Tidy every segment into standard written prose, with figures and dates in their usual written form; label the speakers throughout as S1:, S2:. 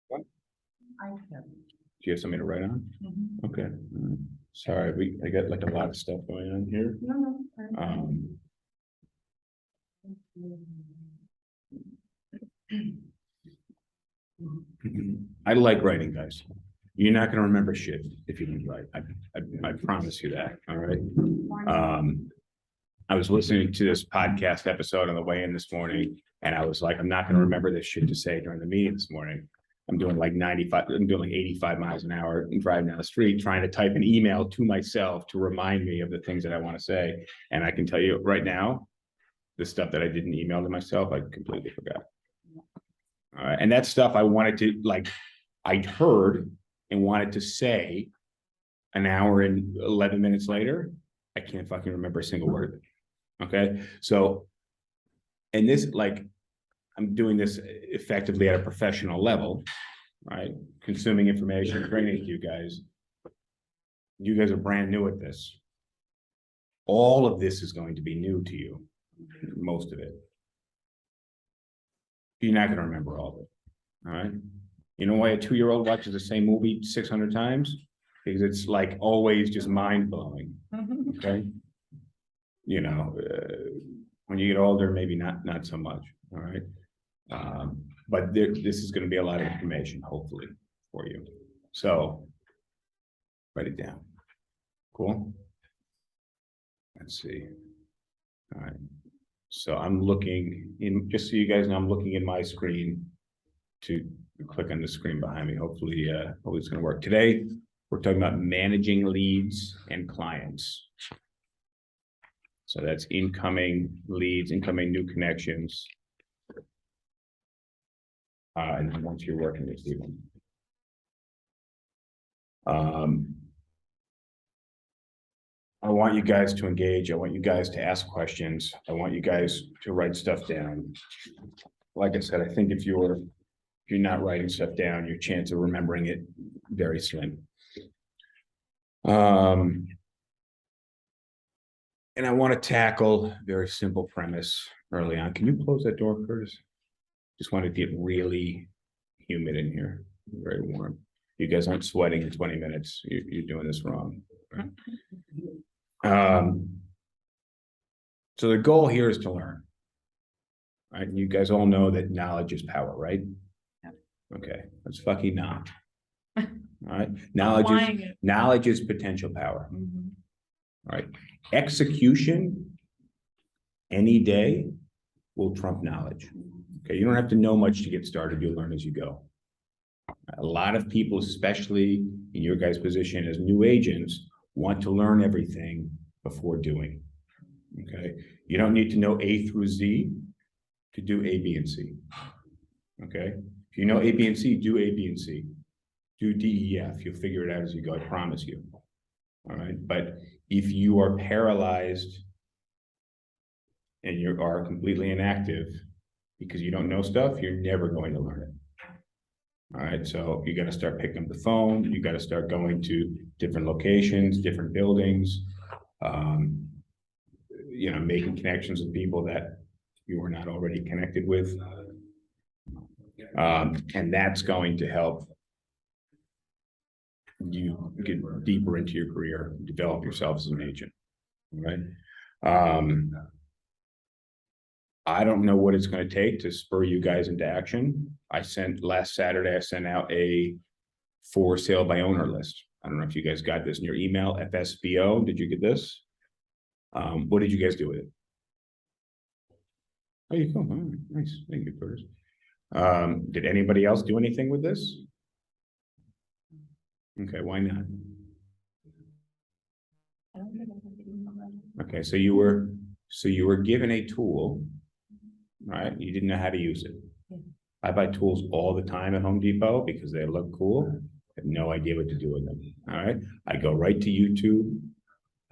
S1: What?
S2: I have.
S1: Do you have something to write on? Okay. Sorry, I got like a lot of stuff going on here.
S2: No.
S1: I like writing, guys. You're not gonna remember shit if you didn't write. I promise you that, all right? I was listening to this podcast episode on the way in this morning, and I was like, I'm not gonna remember this shit to say during the meeting this morning. I'm doing like 85 miles an hour and driving down the street, trying to type an email to myself to remind me of the things that I want to say. And I can tell you right now, the stuff that I didn't email to myself, I completely forgot. All right. And that stuff I wanted to, like, I heard and wanted to say an hour and 11 minutes later, I can't fucking remember a single word of it. Okay. So, and this, like, I'm doing this effectively at a professional level, right? Consuming information, bringing it to you guys. You guys are brand new at this. All of this is going to be new to you, most of it. You're not going to remember all of it, all right? You know why a 2-year-old watches the same movie 600 times? Because it's like always just mind-blowing, okay? You know, when you get older, maybe not so much, all right? But this is going to be a lot of information, hopefully, for you. So write it down. Cool. Let's see. All right. So I'm looking in, just so you guys know, I'm looking in my screen to click on the screen behind me. Hopefully it's going to work. Today, we're talking about managing leads and clients. So that's incoming leads, incoming new connections. And then once you're working with people. I want you guys to engage. I want you guys to ask questions. I want you guys to write stuff down. Like I said, I think if you're not writing stuff down, your chance of remembering it very slim. And I want to tackle a very simple premise early on. Can you close that door, Curtis? Just want to get really humid in here, very warm. You guys aren't sweating in 20 minutes. You're doing this wrong. Right? So the goal here is to learn. Right? And you guys all know that knowledge is power, right?
S2: Yep.
S1: Okay, let's fucking not. All right. Knowledge is potential power. All right. Execution any day will trump knowledge. Okay, you don't have to know much to get started. You'll learn as you go. A lot of people, especially in your guys' position as new agents, want to learn everything before doing. Okay, you don't need to know A through Z to do A, B, and C. Okay, if you know A, B, and C, do A, B, and C. Do D, E, F. You'll figure it out as you go. I promise you. All right, but if you are paralyzed and you are completely inactive because you don't know stuff, you're never going to learn it. All right, so you got to start picking up the phone. You got to start going to different locations, different buildings, you know, making connections with people that you were not already connected with. And that's going to help you get deeper into your career, develop yourself as an agent. All right. I don't know what it's going to take to spur you guys into action. Last Saturday, I sent out a for sale by owner list. I don't know if you guys got this in your email, FSBO. Did you get this? What did you guys do with it? Oh, you go. All right, nice. Thank you, Curtis. Did anybody else do anything with this? Okay, why not? Okay, so you were given a tool, right? You didn't know how to use it. I buy tools all the time at Home Depot because they look cool. I have no idea what to do with them. All right. I go right to YouTube.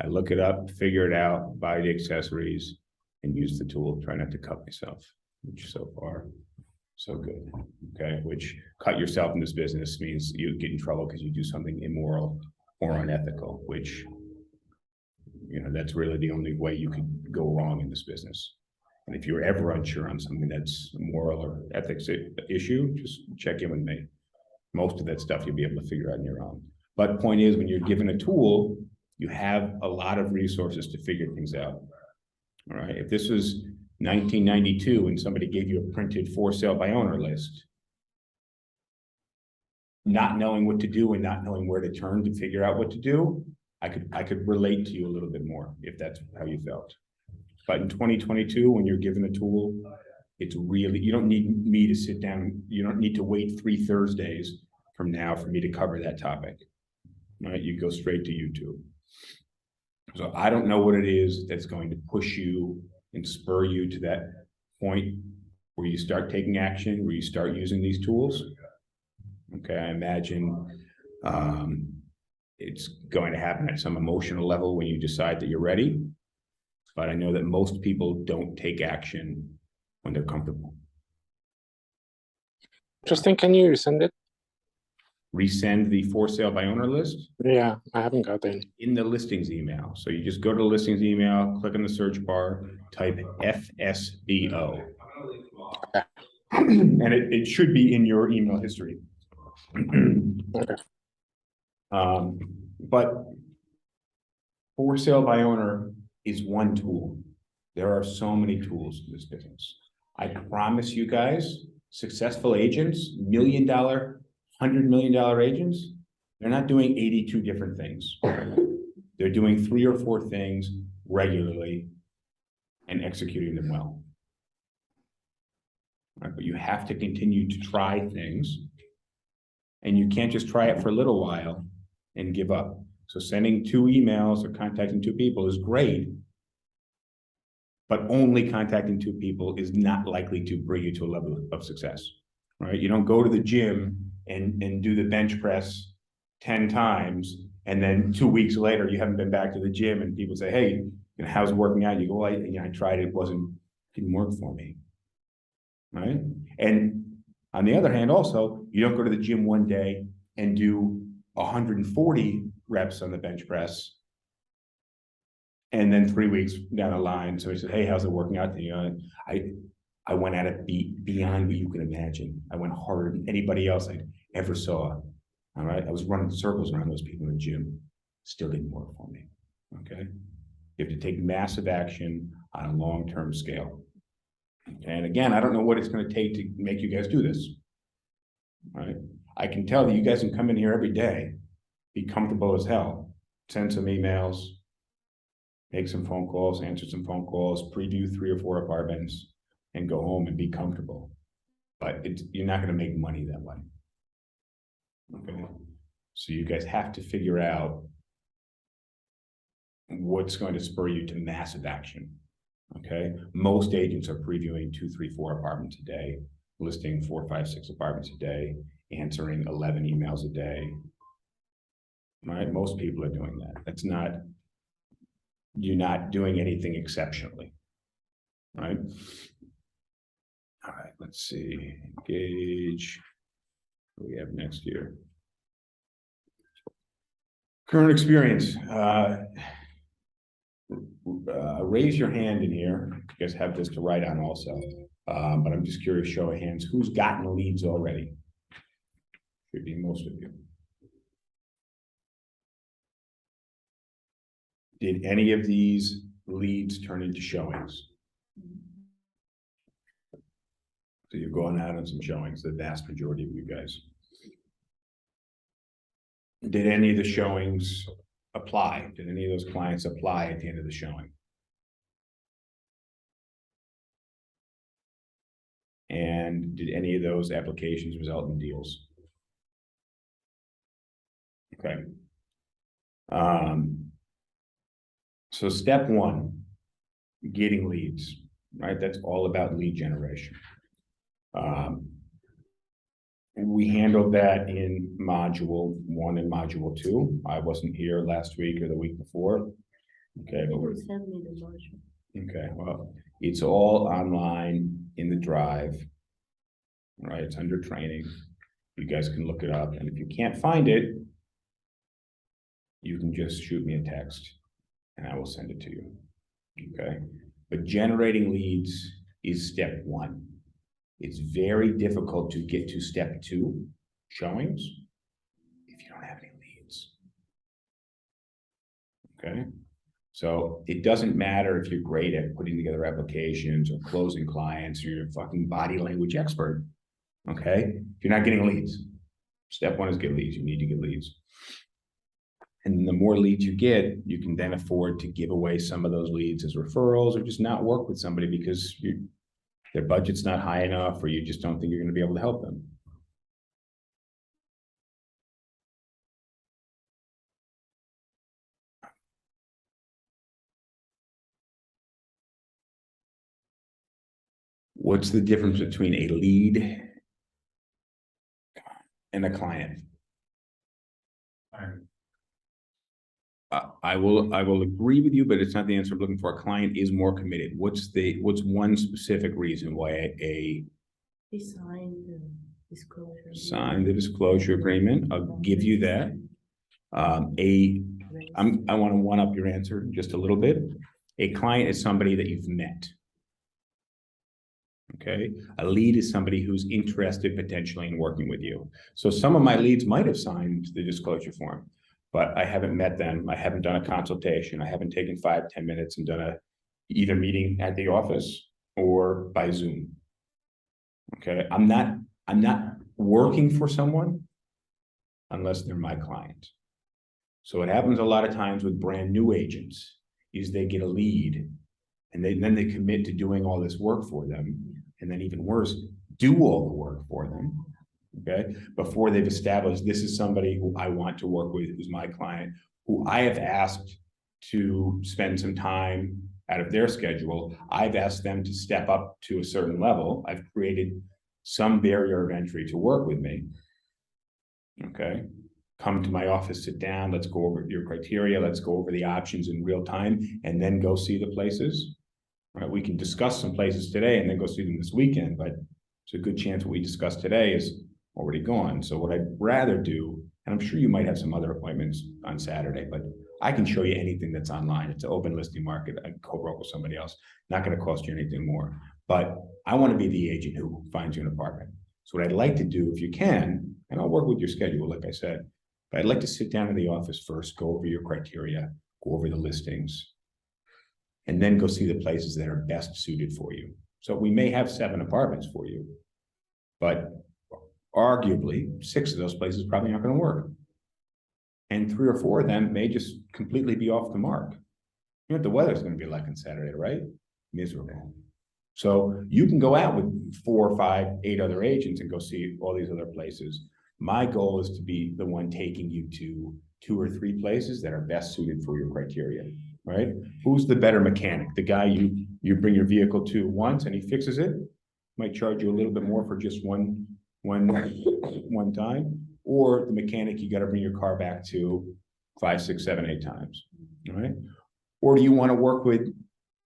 S1: I look it up, figure it out, buy the accessories, and use the tool. Try not to cut myself, which so far, so good. Okay. Which cut yourself in this business means you get in trouble because you do something immoral or unethical, which, you know, that's really the only way you could go wrong in this business. And if you're ever unsure on something that's a moral or ethics issue, just check in with me. Most of that stuff you'll be able to figure out on your own. But point is, when you're given a tool, you have a lot of resources to figure things out. All right. If this was 1992 and somebody gave you a printed for sale by owner list, not knowing what to do and not knowing where to turn to figure out what to do, I could relate to you a little bit more if that's how you felt. But in 2022, when you're given a tool, it's really, you don't need me to sit down. You don't need to wait 3 Thursdays from now for me to cover that topic. Right? You go straight to YouTube. So I don't know what it is that's going to push you and spur you to that point where you start taking action, where you start using these tools. Okay, I imagine it's going to happen at some emotional level when you decide that you're ready. But I know that most people don't take action when they're comfortable.
S2: Justin, can you resend it?
S1: Resend the for sale by owner list?
S2: Yeah, I haven't got any.
S1: In the listings email. So you just go to the listings email, click on the search bar, type FSBO.
S2: Okay.
S1: And it should be in your email history.
S2: Okay.
S1: But for sale by owner is one tool. There are so many tools in this business. I promise you guys, successful agents, $1 million, $100 million agents, they're not doing 82 different things. They're doing 3 or 4 things regularly and executing them well. Right, but you have to continue to try things, and you can't just try it for a little while and give up. So sending 2 emails or contacting 2 people is great, but only contacting 2 people is not likely to bring you to a level of success, right? You don't go to the gym and do the bench press 10 times, and then 2 weeks later, you haven't been back to the gym, and people say, hey, you know, how's it working out? You go, well, I tried it, didn't work for me, right? And on the other hand, also, you don't go to the gym one day and do 140 reps on the bench press, and then 3 weeks down the line, so he said, hey, how's it working out? You know, I went at it beyond what you can imagine. I went harder than anybody else I ever saw. All right, I was running circles around those people in the gym. Still didn't work for me. Okay, you have to take massive action on a long-term scale. And again, I don't know what it's going to take to make you guys do this. All right, I can tell that you guys can come in here every day, be comfortable as hell, send some emails, make some phone calls, answer some phone calls, pre-do 3 or 4 apartments, and go home and be comfortable. But you're not going to make money that way. Okay, so you guys have to figure out what's going to spur you to massive action. Okay, most agents are previewing 2, 3, 4 apartments a day, listing 4, 5, 6 apartments a day, answering 11 emails a day. Right, most people are doing that. That's not, you're not doing anything exceptionally. Right. All right, let's see. Engage. What do we have next year? Current experience. Raise your hand in here. You guys have this to write on also. But I'm just curious, show of hands, who's gotten leads already? Should be most of you. Did any of these leads turn into showings? So you're going out on some showings, the vast majority of you guys. Did any of the showings apply? Did any of those clients apply at the end of the showing? And did any of those applications result in deals? Okay. So step 1, getting leads, right? That's all about lead generation. We handled that in module 1 and module 2. I wasn't here last week or the week before. Okay, but
S3: send me the module.
S1: Okay, well, it's all online in the drive. Right, it's under training. You guys can look it up, and if you can't find it, you can just shoot me a text and I will send it to you. Okay, but generating leads is step one. It's very difficult to get to step two, showings, if you don't have any leads. Okay, so it doesn't matter if you're great at putting together applications or closing clients, or you're a fucking body language expert. Okay, if you're not getting leads, step one is get leads. You need to get leads. And the more leads you get, you can then afford to give away some of those leads as referrals, or just not work with somebody because their budget's not high enough, or you just don't think you're going to be able to help them. What's the difference between a lead and a client? I will agree with you, but it's not the answer I'm looking for. A client is more committed. What's one specific reason why
S3: He signed the disclosure.
S1: Sign the disclosure agreement? I'll give you that. I want to one up your answer just a little bit. A client is somebody that you've met. Okay, a lead is somebody who's interested potentially in working with you. So some of my leads might have signed the disclosure form, but I haven't met them. I haven't done a consultation. I haven't taken 5-10 minutes and done a either meeting at the office or by Zoom. Okay, I'm not working for someone unless they're my client. So what happens a lot of times with brand new agents is they get a lead and then they commit to doing all this work for them. And then even worse, do all the work for them, okay? Before they've established this is somebody who I want to work with, who's my client, who I have asked to spend some time out of their schedule. I've asked them to step up to a certain level. I've created some barrier of entry to work with me, okay? Come to my office, sit down, let's go over your criteria, let's go over the options in real time, and then go see the places. Right, we can discuss some places today and then go see them this weekend, but it's a good chance what we discussed today is already gone. So what I'd rather do, and I'm sure you might have some other appointments on Saturday, but I can show you anything that's online. It's an open listing market. I can co-broker with somebody else. Not going to cost you anything more. But I want to be the agent who finds you an apartment. So what I'd like to do, if you can, and I'll work with your schedule, like I said, but I'd like to sit down in the office first, go over your criteria, go over the listings, and then go see the places that are best suited for you. So we may have 7 apartments for you, but arguably 6 of those places probably aren't going to work. And 3 or 4 of them may just completely be off the mark. You know what the weather's going to be like on Saturday, right? Miserable. So you can go out with 4, 5, 8 other agents and go see all these other places. My goal is to be the one taking you to 2 or 3 places that are best suited for your criteria. Right? Who's the better mechanic? The guy you bring your vehicle to once and he fixes it, might charge you a little bit more for just one time, or the mechanic you got to bring your car back to 5, 6, 7, 8 times. All right? Or do you want to work with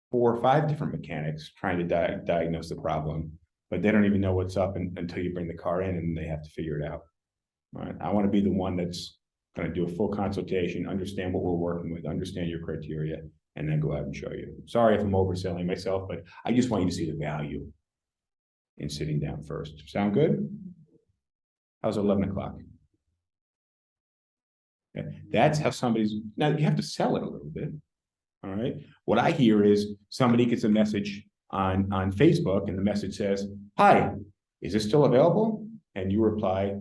S1: 4 or 5 different mechanics trying to diagnose the problem, but they don't even know what's up until you bring the car in and they have to figure it out. All right? I want to be the one that's going to do a full consultation, understand what we're working with, understand your criteria, and then go out and show you. Sorry if I'm overselling myself, but I just want you to see the value in sitting down first. Sound good? How's 11 o'clock? Okay. That's how somebody's, now you have to sell it a little bit. All right. What I hear is somebody gets a message on Facebook and the message says, "Hi, is this still available?" And you reply,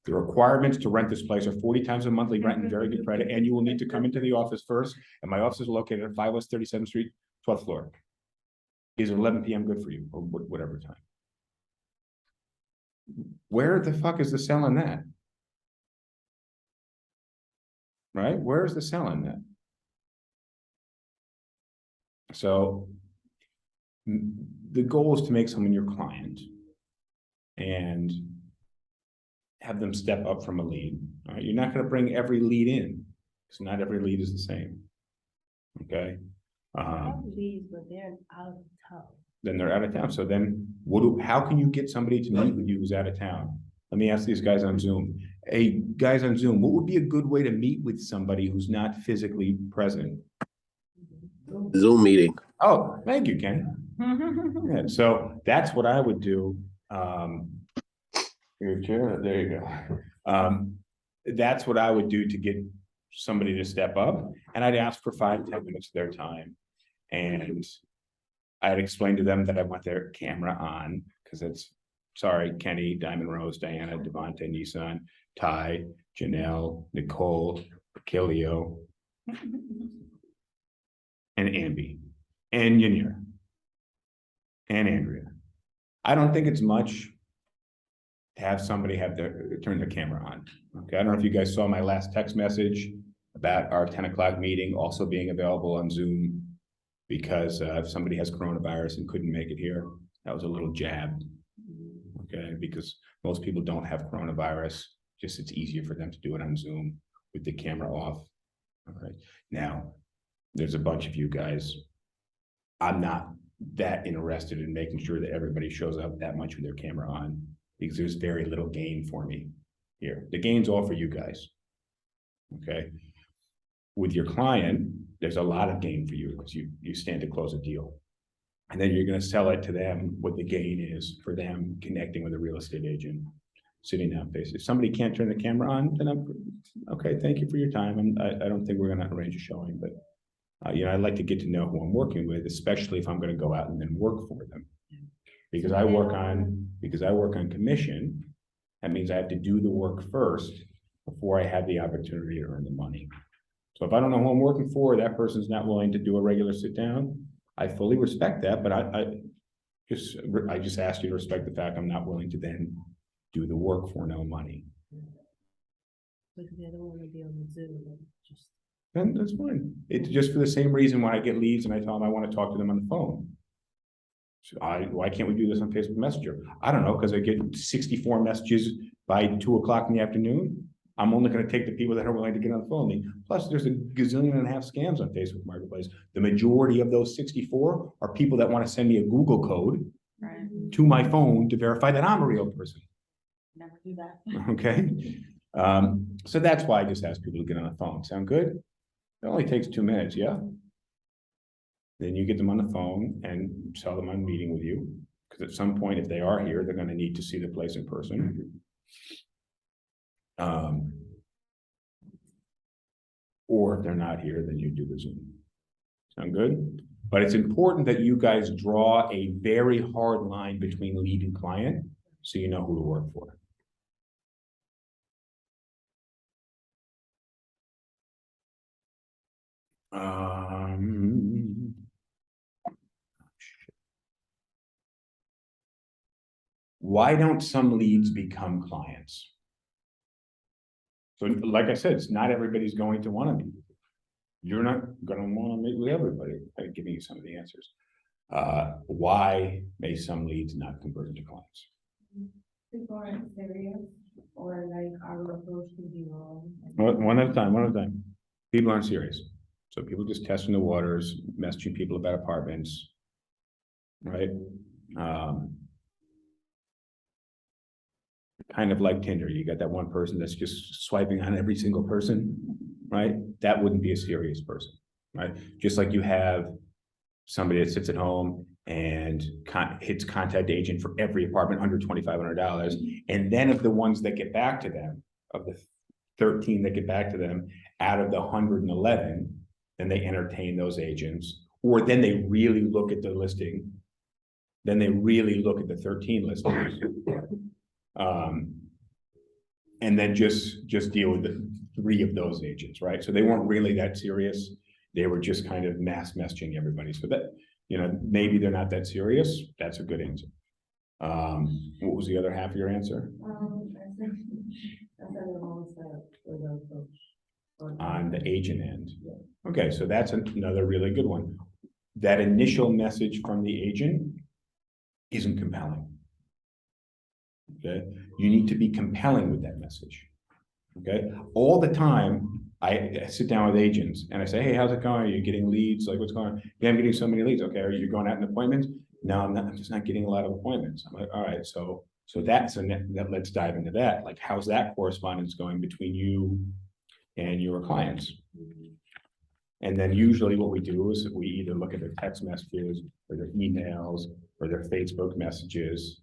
S1: "The requirements to rent this place are 40 times a monthly rent and very good credit, and you will need to come into the office first. And my office is located at 5 West 37th Street, 12th floor. Is 11 p.m. good for you, or whatever time?" Where the fuck is the sell in that? Right? Where is the sell in that? So the goal is to make someone your client and have them step up from a lead. All right? You're not going to bring every lead in because not every lead is the same. Okay.
S3: Leads, but they're out of town.
S1: Then they're out of town. So then how can you get somebody to meet with you who's out of town? Let me ask these guys on Zoom. Hey, guys on Zoom, what would be a good way to meet with somebody who's not physically present?
S4: Zoom meeting.
S1: Oh, thank you, Ken. Yeah, so that's what I would do. Your chair, there you go. That's what I would do to get somebody to step up, and I'd ask for 5-10 minutes of their time. And I'd explain to them that I want their camera on, because it's, sorry, Kenny, Diamond Rose, Diana, Devontae, Nissan, Ty, Janelle, Nicole, Kilio, and Ambi, and Yanira, and Andrea. I don't think it's much to have somebody turn their camera on. Okay, I don't know if you guys saw my last text message about our 10 o'clock meeting also being available on Zoom, because if somebody has coronavirus and couldn't make it here, that was a little jab. Okay, because most people don't have coronavirus, just it's easier for them to do it on Zoom with the camera off. All right, now there's a bunch of you guys. I'm not that interested in making sure that everybody shows up that much with their camera on, because there's very little gain for me here. The gain's all for you guys. Okay. With your client, there's a lot of gain for you, because you stand to close a deal. And then you're going to sell it to them what the gain is for them connecting with a real estate agent, sitting down face. If somebody can't turn the camera on, then okay, thank you for your time. And I don't think we're going to arrange a showing, but I'd like to get to know who I'm working with, especially if I'm going to go out and then work for them. Because I work on commission. That means I have to do the work first before I have the opportunity to earn the money. So if I don't know who I'm working for, that person's not willing to do a regular sit down, I fully respect that, but I just ask you to respect the fact I'm not willing to then do the work for no money.
S3: But if they don't want to be on the Zoom, then just.
S1: And that's fine. It's just for the same reason when I get leads and I tell them I want to talk to them on the phone. So why can't we do this on Facebook Messenger? I don't know, because I get 64 messages by 2 o'clock in the afternoon. I'm only going to take the people that are willing to get on the phone. Plus, there's a gazillion and a half scams on Facebook Marketplace. The majority of those 64 are people that want to send me a Google code to my phone to verify that I'm a real person.
S3: Never do that.
S1: Okay. So that's why I just ask people to get on the phone. Sound good? It only takes 2 minutes, yeah? Then you get them on the phone and tell them I'm meeting with you. Because at some point, if they are here, they're going to need to see the place in person. Or if they're not here, then you do the Zoom. Sound good? But it's important that you guys draw a very hard line between lead and client, so you know who to work for. Why don't some leads become clients? So like I said, it's not everybody's going to want to meet with you. You're not going to want to meet with everybody. I'm giving you some of the answers. Why may some leads not convert into clients?
S3: People aren't serious, or like our approach can be wrong.
S1: One at a time. People aren't serious. So people just testing the waters, messaging people about apartments, right? Kind of like Tinder, you got that one person that's just swiping on every single person, right? That wouldn't be a serious person, right? Just like you have somebody that sits at home and hits contact agent for every apartment under $2,500. And then of the ones that get back to them, of the 13 that get back to them, out of the 111, then they entertain those agents, or then they really look at the listing. Then they really look at the 13 listings. And then just deal with the 3 of those agents, right? So they weren't really that serious. They were just kind of mass messaging everybody. So that, maybe they're not that serious. That's a good answer. What was the other half of your answer? On the agent end. Okay, so that's another really good one. That initial message from the agent isn't compelling. Okay, you need to be compelling with that message. Okay, all the time I sit down with agents and I say, hey, how's it going? Are you getting leads? Like, what's going on? Yeah, I'm getting so many leads. Okay, are you going out in appointments? No, I'm not. I'm just not getting a lot of appointments. I'm like, all right, so let's dive into that. Like, how's that correspondence going between you and your clients? And then usually what we do is we either look at their text messages or their emails or their Facebook messages.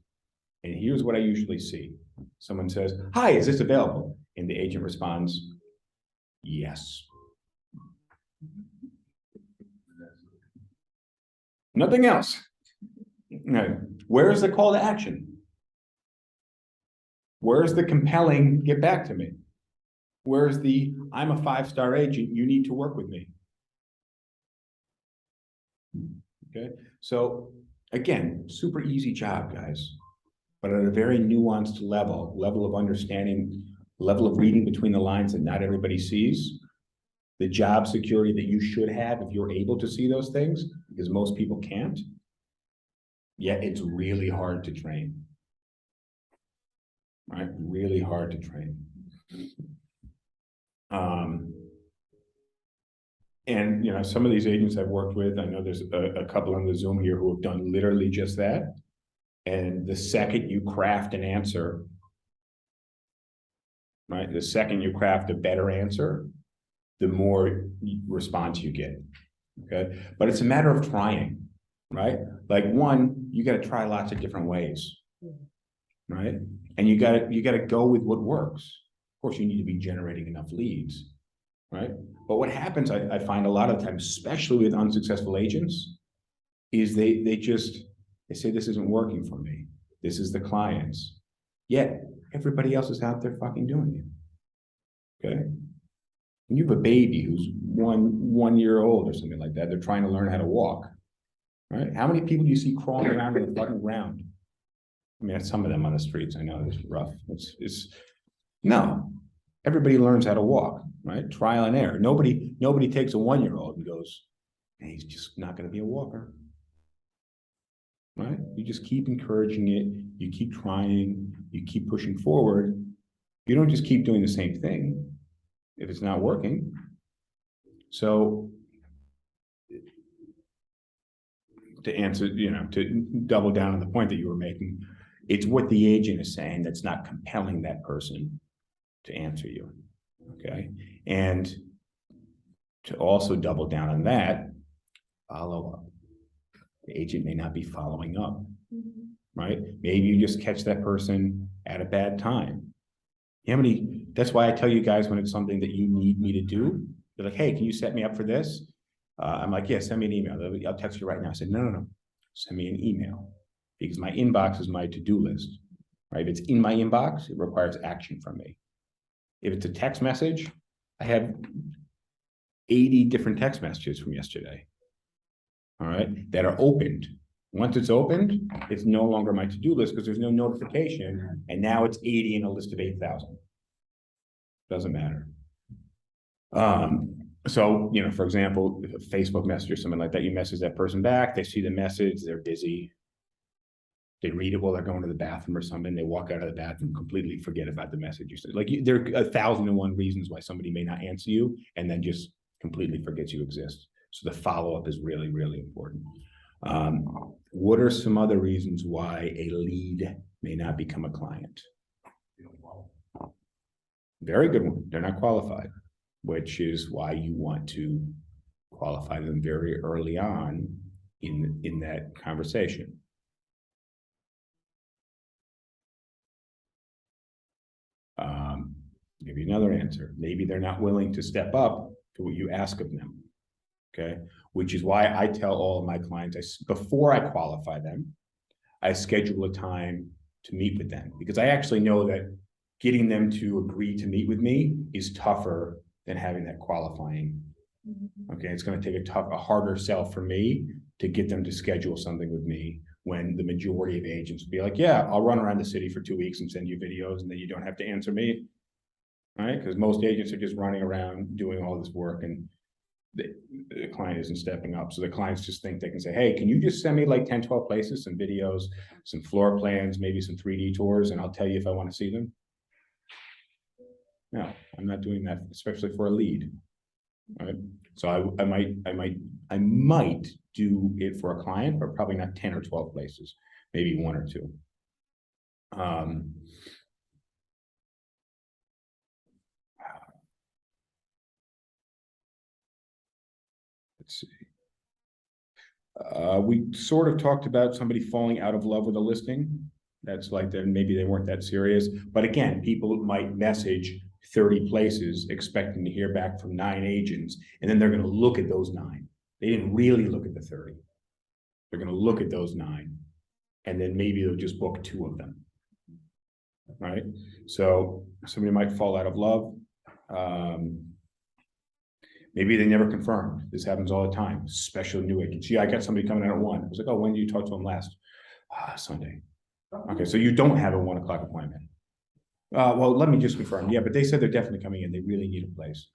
S1: And here's what I usually see. Someone says, "Hi, is this available?" And the agent responds, "Yes." Nothing else. No. Where's the call to action? Where's the compelling, get back to me? Where's the, I'm a 5-star agent, you need to work with me? Okay, so again, super easy job, guys, but at a very nuanced level of understanding, level of reading between the lines that not everybody sees, the job security that you should have if you're able to see those things, because most people can't. Yet it's really hard to train. Right? Really hard to train. And you know, some of these agents I've worked with, I know there's a couple on the Zoom here who have done literally just that. And the second you craft an answer, right? The second you craft a better answer, the more response you get. Okay. But it's a matter of trying, right? Like one, you got to try lots of different ways. Right. And you got to go with what works. Of course, you need to be generating enough leads. Right. But what happens, I find a lot of times, especially with unsuccessful agents, is they say, this isn't working for me. This is the clients. Yet everybody else is out there fucking doing it. Okay. When you have a baby who's one year old or something like that, they're trying to learn how to walk. Right. How many people do you see crawling around on the fucking ground? I mean, some of them on the streets, I know it's rough. It's no. Everybody learns how to walk, right? Trial and error. Nobody takes a 1-year-old and goes, hey, he's just not going to be a walker. Right? You just keep encouraging it, you keep trying, you keep pushing forward. You don't just keep doing the same thing if it's not working. So to answer, you know, to double down on the point that you were making, it's what the agent is saying that's not compelling that person to answer you. Okay. And to also double down on that, follow up. The agent may not be following up, right? Maybe you just catch that person at a bad time. That's why I tell you guys when it's something that you need me to do, they're like, hey, can you set me up for this? I'm like, yeah, send me an email. I'll text you right now. I said, no. Send me an email because my inbox is my to-do list, right? If it's in my inbox, it requires action from me. If it's a text message, I have 80 different text messages from yesterday, all right, that are opened. Once it's opened, it's no longer my to-do list because there's no notification, and now it's 80 in a list of 8,000. Doesn't matter. So, you know, for example, if a Facebook message or something like that, you message that person back, they see the message, they're busy. They read it while they're going to the bathroom or something. They walk out of the bathroom, completely forget about the message you said. Like there are 1,001 reasons why somebody may not answer you and then just completely forgets you exist. So the follow-up is really, really important. What are some other reasons why a lead may not become a client? Very good one. They're not qualified, which is why you want to qualify them very early on in that conversation. Maybe another answer. Maybe they're not willing to step up to what you ask of them. Okay, which is why I tell all of my clients, before I qualify them, I schedule a time to meet with them because I actually know that getting them to agree to meet with me is tougher than having that qualifying. Okay, it's going to take a harder sell for me to get them to schedule something with me when the majority of agents will be like, yeah, I'll run around the city for 2 weeks and send you videos and then you don't have to answer me. Right? Because most agents are just running around doing all this work and the client isn't stepping up. So the clients just think they can say, hey, can you just send me like 10, 12 places, some videos, some floor plans, maybe some 3D tours, and I'll tell you if I want to see them. No, I'm not doing that, especially for a lead. Right. So I might do it for a client, but probably not 10 or 12 places, maybe 1 or 2. let's see. We sort of talked about somebody falling out of love with a listing. That's like, then maybe they weren't that serious. But again, people might message 30 places expecting to hear back from 9 agents, and then they're going to look at those 9. They didn't really look at the 30. They're going to look at those 9, and then maybe they'll just book 2 of them. Right? So somebody might fall out of love. Maybe they never confirmed. This happens all the time, especially new agents. Yeah, I got somebody coming in at 1. I was like, oh, when did you talk to them last? Sunday. Okay, so you don't have a 1 o'clock appointment. Well, let me just confirm. Yeah, but they said they're definitely coming in. They really need a place.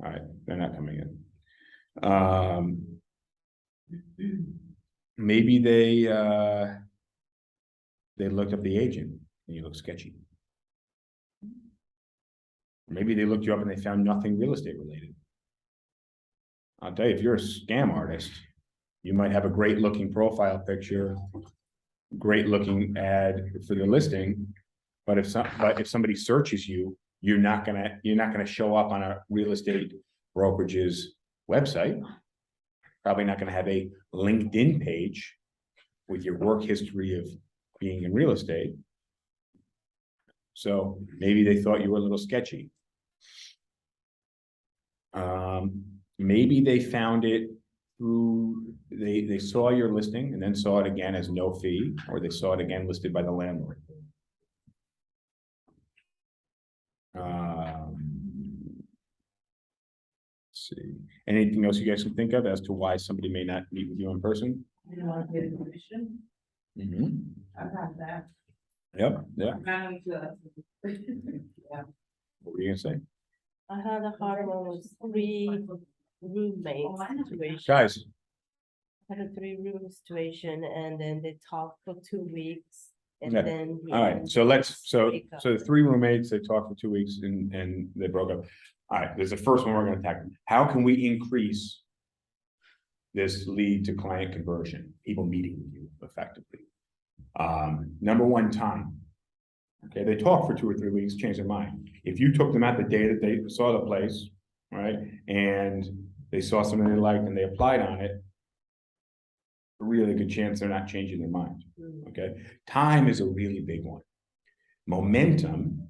S1: All right, they're not coming in. Maybe they looked up the agent and you look sketchy. Maybe they looked you up and they found nothing real estate related. I'll tell you, if you're a scam artist, you might have a great looking profile picture, great looking ad for the listing, but if somebody searches you, you're not gonna show up on a real estate brokerage's website. Probably not gonna have a LinkedIn page with your work history of being in real estate. So maybe they thought you were a little sketchy. Maybe they found it through, they saw your listing and then saw it again as no fee, or they saw it again listed by the landlord. Let's see, anything else you guys can think of as to why somebody may not meet with you in person?
S3: You want to pay the commission? I've had that.
S1: Yep, yeah.
S3: Yeah.
S1: What were you gonna say?
S4: I had a hard one with 3 roommate situation.
S1: Guys,
S4: I had a 3-room situation, and then they talked for 2 weeks, and
S1: Yeah.
S4: then.
S1: all right, so
S4: break up.
S1: the 3 roommates, they talked for 2 weeks and they broke up. All right, there's the first one we're gonna tackle. How can we increase this lead to client conversion, people meeting with you effectively? Number 1, time. Okay, they talk for 2 or 3 weeks, change their mind. If you took them out the day that they saw the place, right, and they saw something they liked and they applied on it, a really good chance they're not changing their mind. Okay, time is a really big one. Momentum.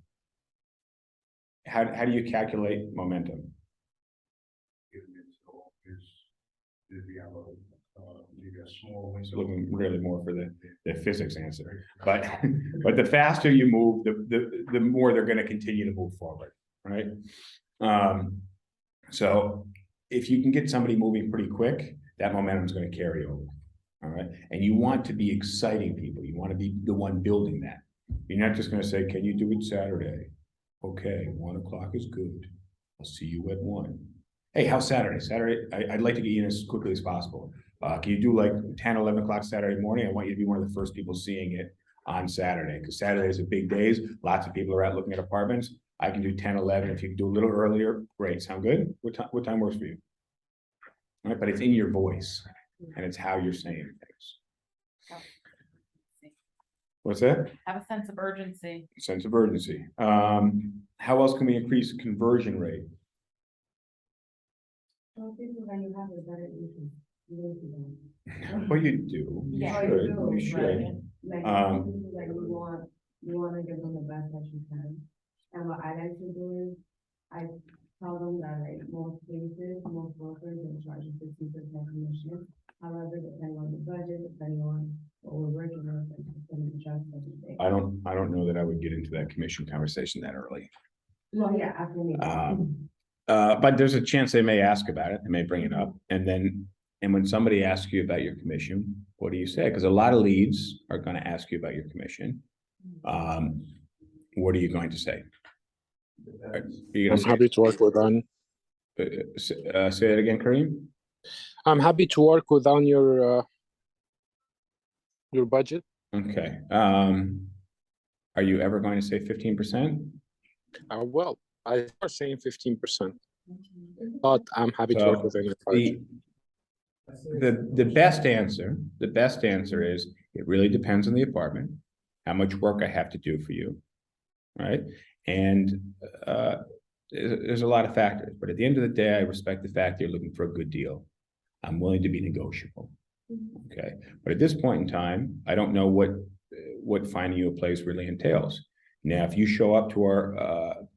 S1: How do you calculate momentum? Looking really more for the physics answer, but the faster you move, the more they're going to continue to move forward, right? So if you can get somebody moving pretty quick, that momentum is going to carry over. All right, and you want to be exciting people. You want to be the one building that. You're not just going to say, "Can you do it Saturday?" Okay, 1 o'clock is good. I'll see you at 1. Hey, how's Saturday? Saturday, I'd like to get you in as quickly as possible. Can you do like 10, 11 o'clock Saturday morning? I want you to be one of the first people seeing it on Saturday, because Saturday is a big days. Lots of people are out looking at apartments. I can do 10, 11. If you can do a little earlier, great. Sound good? What time works for you? All right, but it's in your voice and it's how you're saying things. What's that?
S3: Have a sense of urgency.
S1: Sense of urgency. How else can we increase conversion rate?
S3: Well, people that you have a better interest.
S1: Well, you do. You
S3: Yeah,
S1: should. You
S3: Like,
S1: should.
S3: people that you want to give them the best that you can. And what I like to do is, I tell them that like most places, most brokers will charge you 50% commission. However, depending on the budget, depending on what we're working with, and the trust everything.
S1: I don't know that I would get into that commission conversation that early.
S3: Well, yeah, after me.
S1: But there's a chance they may ask about it. They may bring it up, and when somebody asks you about your commission, what do you say? Because a lot of leads are going to ask you about your commission. What are you going to say? Are you
S2: I'm
S1: going
S2: happy to work with on.
S1: to say it again, Kareem?
S2: I'm happy to work within your budget.
S1: Okay. Are you ever going to say 15%?
S2: Well, I start saying 15%, but I'm happy to work within your budget.
S1: The best answer is it really depends on the apartment, how much work I have to do for you, right? And there's a lot of factors, but at the end of the day, I respect the fact they're looking for a good deal. I'm willing to be negotiable. Okay, but at this point in time, I don't know what finding you a place really entails. Now, if you show up to our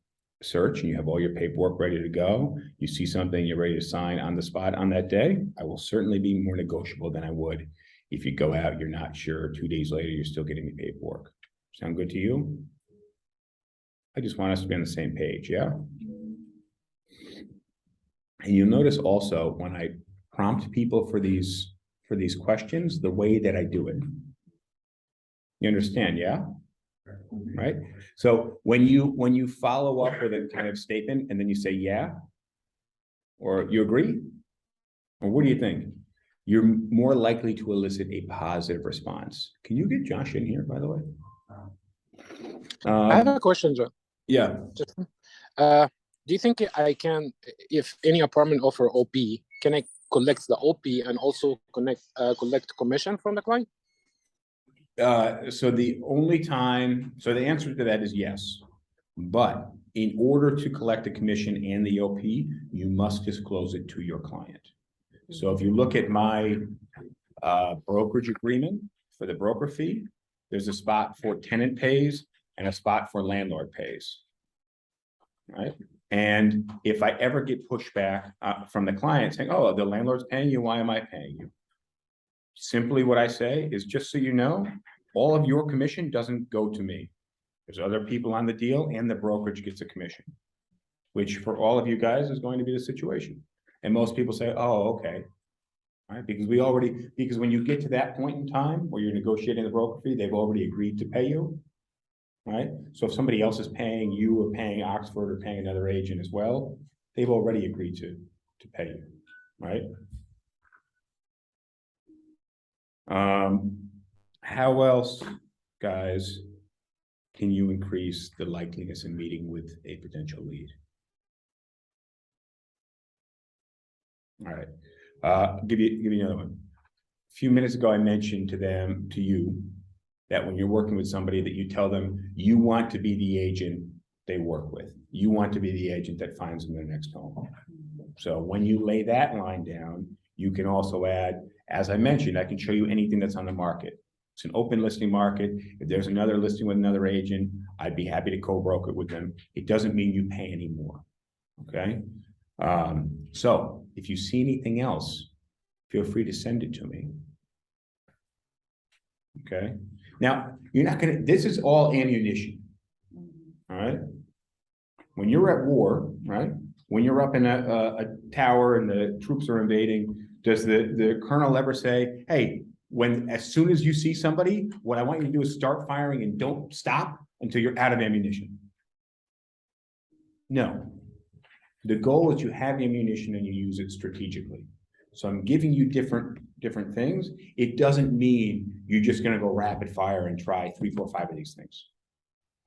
S1: search and you have all your paperwork ready to go, you see something you're ready to sign on the spot on that day, I will certainly be more negotiable than I would if you go out, you're not sure, 2 days later, you're still getting the paperwork. Sound good to you? I just want us to be on the same page, yeah? And you'll notice also when I prompt people for these questions, the way that I do it. You understand, yeah? Right? So when you follow up with a kind of statement and then you say, yeah, or you agree, or what do you think? You're more likely to elicit a positive response. Can you get Josh in here, by the way?
S2: I have a question, John.
S1: Yeah.
S2: Do you think I can, if any apartment offer OP, can I collect the OP and also collect commission from the client?
S1: So the answer to that is yes. But in order to collect a commission and the OP, you must disclose it to your client. So if you look at my brokerage agreement for the broker fee, there's a spot for tenant pays and a spot for landlord pays. Right? And if I ever get pushback from the client saying, oh, the landlord's paying you, why am I paying you? Simply what I say is, just so you know, all of your commission doesn't go to me. There's other people on the deal and the brokerage gets a commission, which for all of you guys is going to be the situation. And most people say, oh, okay. All right, because when you get to that point in time where you're negotiating the broker fee, they've already agreed to pay you. Right? So if somebody else is paying you or paying Oxford or paying another agent as well, they've already agreed to pay you, right? How else, guys, can you increase the likeliness in meeting with a potential lead? All right, give you another one. A few minutes ago, I mentioned to you, that when you're working with somebody that you tell them you want to be the agent they work with. You want to be the agent that finds them their next home. So when you lay that line down, you can also add, as I mentioned, I can show you anything that's on the market. It's an open listing market. If there's another listing with another agent, I'd be happy to co-broker it with them. It doesn't mean you pay any more, okay? So if you see anything else, feel free to send it to me, okay? Now, you're not gonna, this is all ammunition, all right? When you're at war, right? When you're up in a tower and the troops are invading, does the colonel ever say, hey, as soon as you see somebody, what I want you to do is start firing and don't stop until you're out of ammunition? No. The goal is you have ammunition and you use it strategically. So I'm giving you different things. It doesn't mean you're just going to go rapid fire and try 3, 4, 5 of these things.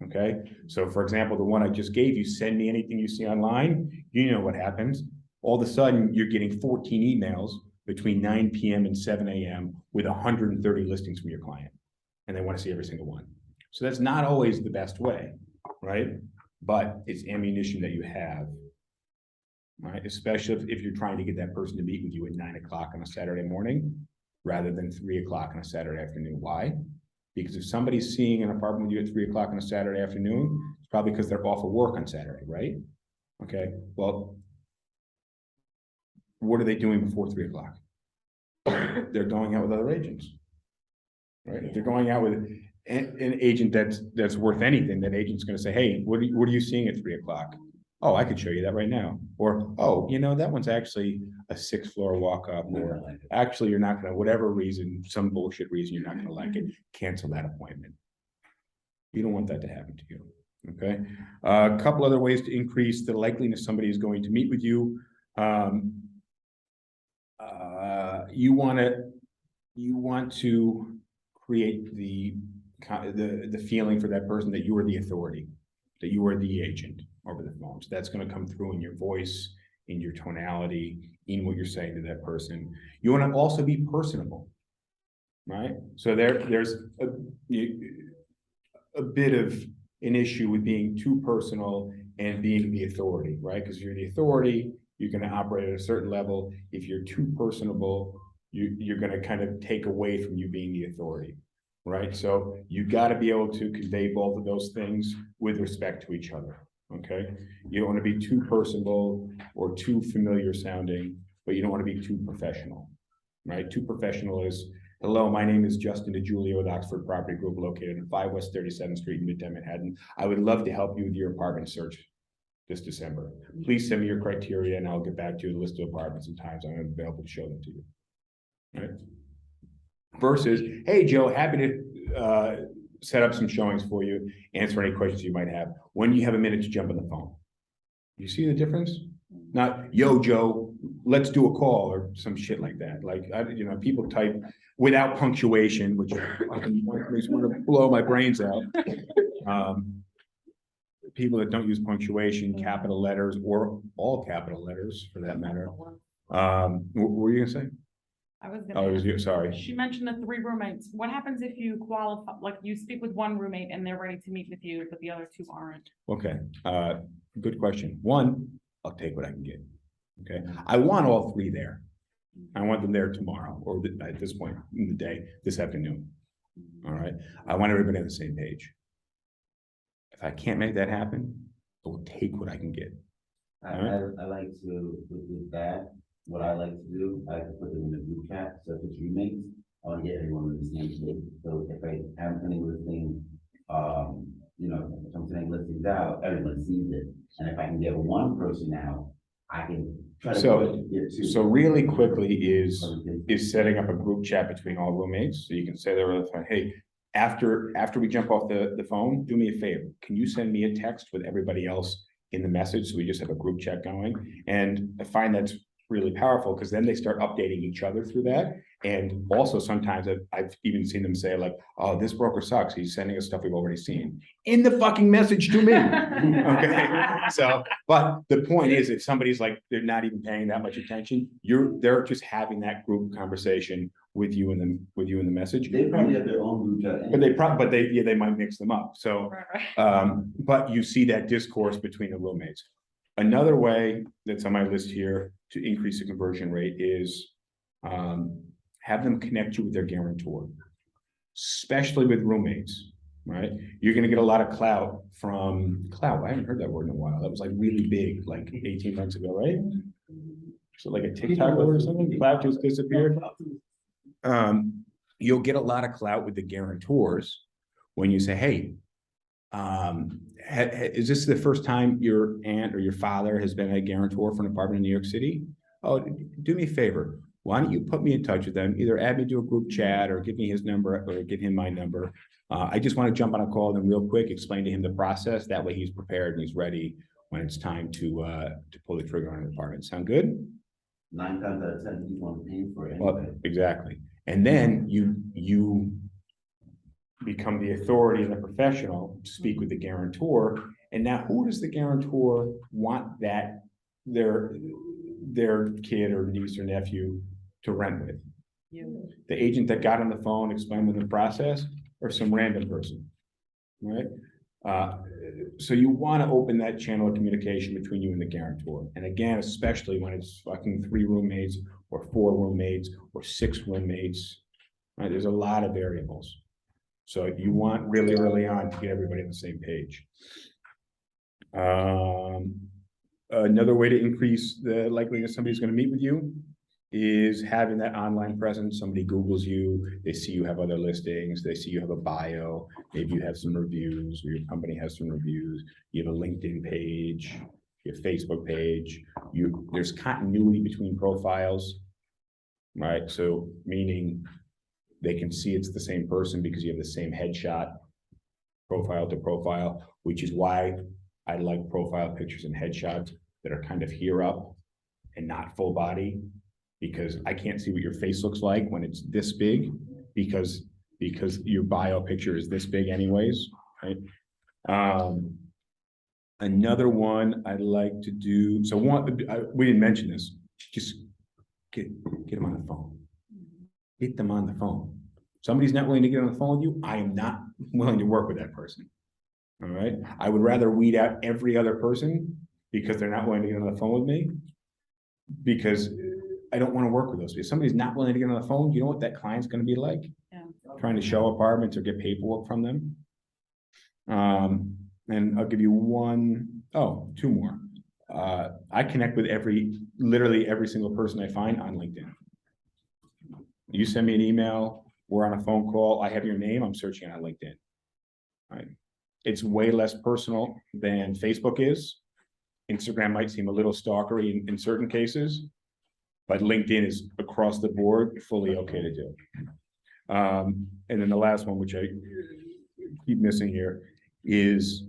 S1: Okay. So for example, the one I just gave you, send me anything you see online. You know what happens. All of a sudden you're getting 14 emails between 9 p.m. and 7 a.m. with 130 listings from your client. And they want to see every single one. So that's not always the best way, right? But it's ammunition that you have. Right, especially if you're trying to get that person to meet with you at 9 o'clock on a Saturday morning, rather than 3 o'clock on a Saturday afternoon. Why? Because if somebody's seeing an apartment with you at 3 o'clock on a Saturday afternoon, it's probably because they're off of work on Saturday, right? Okay, well, what are they doing before 3 o'clock? They're going out with other agents, right? If they're going out with an agent that's worth anything, that agent's going to say, hey, what are you seeing at 3 o'clock? Oh, I could show you that right now. Or, oh, you know, that one's actually a 6th floor walk up, or actually you're not gonna, whatever reason, some bullshit reason, you're not gonna like it, cancel that appointment. You don't want that to happen to you, okay? A couple other ways to increase the likeliness somebody is going to meet with you. You want to create the feeling for that person that you are the authority, that you are the agent over the phone. So that's going to come through in your voice, in your tonality, in what you're saying to that person. You want to also be personable, right? So there's a bit of an issue with being too personal and being the authority, right? Because you're the authority, you're gonna operate at a certain level. If you're too personable, you're gonna kind of take away from you being the authority, right? So you gotta be able to convey both of those things with respect to each other, okay? You don't wanna be too personable or too familiar sounding, but you don't wanna be too professional, right? Too professional is, hello, my name is Justin DeGiulio with Oxford Property Group located on 5 West 37th Street in Midtown Manhattan. I would love to help you with your apartment search this December. Please send me your criteria and I'll get back to you with a list of apartments and times I'm available to show them to you. Right? Versus, hey, Joe, happy to set up some showings for you, answer any questions you might have. When do you have a minute to jump on the phone? You see the difference? Not, yo, Joe, let's do a call or some shit like that. Like, people type without punctuation, which makes me want to blow my brains out. People that don't use punctuation, capital letters, or all capital letters for that matter. What were you gonna say?
S5: I was
S1: Oh, it
S5: gonna,
S1: was you, sorry.
S5: she mentioned the 3 roommates. What happens if you qualify, like you speak with one roommate and they're ready to meet with you, but the other 2 aren't?
S1: Okay, good question. One, I'll take what I can get. Okay, I want all 3 there. I want them there tomorrow or at this point in the day, this afternoon. All right, I want everybody on the same page. If I can't make that happen, I will take what I can get.
S6: I like to, with that, what I like to do, I like to put them in a group chat, so if it's roommates, I want to get everyone on the same page. So if I am sending listings, if I'm sending listings out, everyone sees it. And if I can get one person out, I can try to get 2.
S1: So really quickly is setting up a group chat between all roommates, so you can say there on the phone, hey, after we jump off the phone, do me a favor. Can you send me a text with everybody else in the message? So we just have a group chat going. And I find that's really powerful because then they start updating each other through that. And also sometimes I've even seen them say like, oh, this broker sucks. He's sending us stuff we've already seen in the fucking message to me. Okay. So, but the point is, if somebody's like, they're not even paying that much attention, they're just having that group conversation with you in the message.
S6: They probably have their own group chat.
S1: But they might mix them up. So, but you see that discourse between the roommates. Another way that's on my list here to increase the conversion rate is have them connect you with their guarantor, especially with roommates, right? You're going to get a lot of clout from clout. I haven't heard that word in a while. That was like really big, like 18 months ago, right? So like a TikTok word or something, clout just disappeared. You'll get a lot of clout with the guarantors when you say, hey, is this the first time your aunt or your father has been a guarantor for an apartment in New York City? Oh, do me a favor. Why don't you put me in touch with them? Either add me to a group chat or give me his number or give him my number. I just want to jump on a call with him real quick, explain to him the process. That way he's prepared and he's ready when it's time to pull the trigger on an apartment. Sound good?
S6: 9 times out of 10, you want to pay for it.
S1: Well, exactly. And then you become the authority and the professional to speak with the guarantor. And now who does the guarantor want that their kid or niece or nephew to rent with?
S5: You.
S1: The agent that got on the phone, explained the process, or some random person, right? So you want to open that channel of communication between you and the guarantor. And again, especially when it's fucking 3 roommates or 4 roommates or 6 roommates, right? There's a lot of variables. So you want really early on to get everybody on the same page. Another way to increase the likelihood somebody's going to meet with you is having that online presence. Somebody Googles you, they see you have other listings, they see you have a bio, maybe you have some reviews, or your company has some reviews, you have a LinkedIn page, your Facebook page, there's continuity between profiles, right? So meaning they can see it's the same person because you have the same headshot, profile to profile, which is why I like profile pictures and headshots that are kind of here up and not full body, because I can't see what your face looks like when it's this big, because your bio picture is this big anyways, right? Another one I'd like to do, so we didn't mention this, just get them on the phone. Get them on the phone. Somebody's not willing to get on the phone with you, I am not willing to work with that person. All right, I would rather weed out every other person because they're not willing to get on the phone with me. Because I don't want to work with those. If somebody's not willing to get on the phone, you know what that client's gonna be like?
S5: Yeah.
S1: Trying to show apartments or get paperwork from them. And I'll give you two more. I connect with literally every single person I find on LinkedIn. You send me an email, we're on a phone call, I have your name, I'm searching on LinkedIn. All right. It's way less personal than Facebook is. Instagram might seem a little stalkery in certain cases, but LinkedIn is across the board fully okay to do. And then the last one, which I keep missing here, is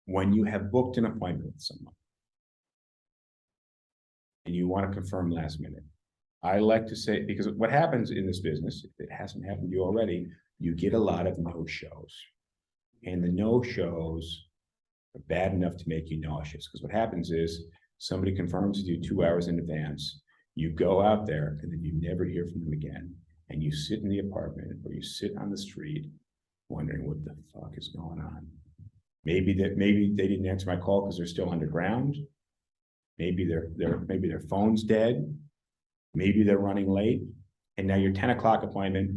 S1: when you have booked an appointment with someone and you want to confirm last minute. I like to say, because what happens in this business, if it hasn't happened to you already, you get a lot of no-shows. And the no-shows are bad enough to make you nauseous, because what happens is somebody confirms with you 2 hours in advance, you go out there and then you never hear from them again. And you sit in the apartment or you sit on the street wondering what the fuck is going on. Maybe they didn't answer my call because they're still underground. Maybe their phone's dead. Maybe they're running late. And now your 10 o'clock appointment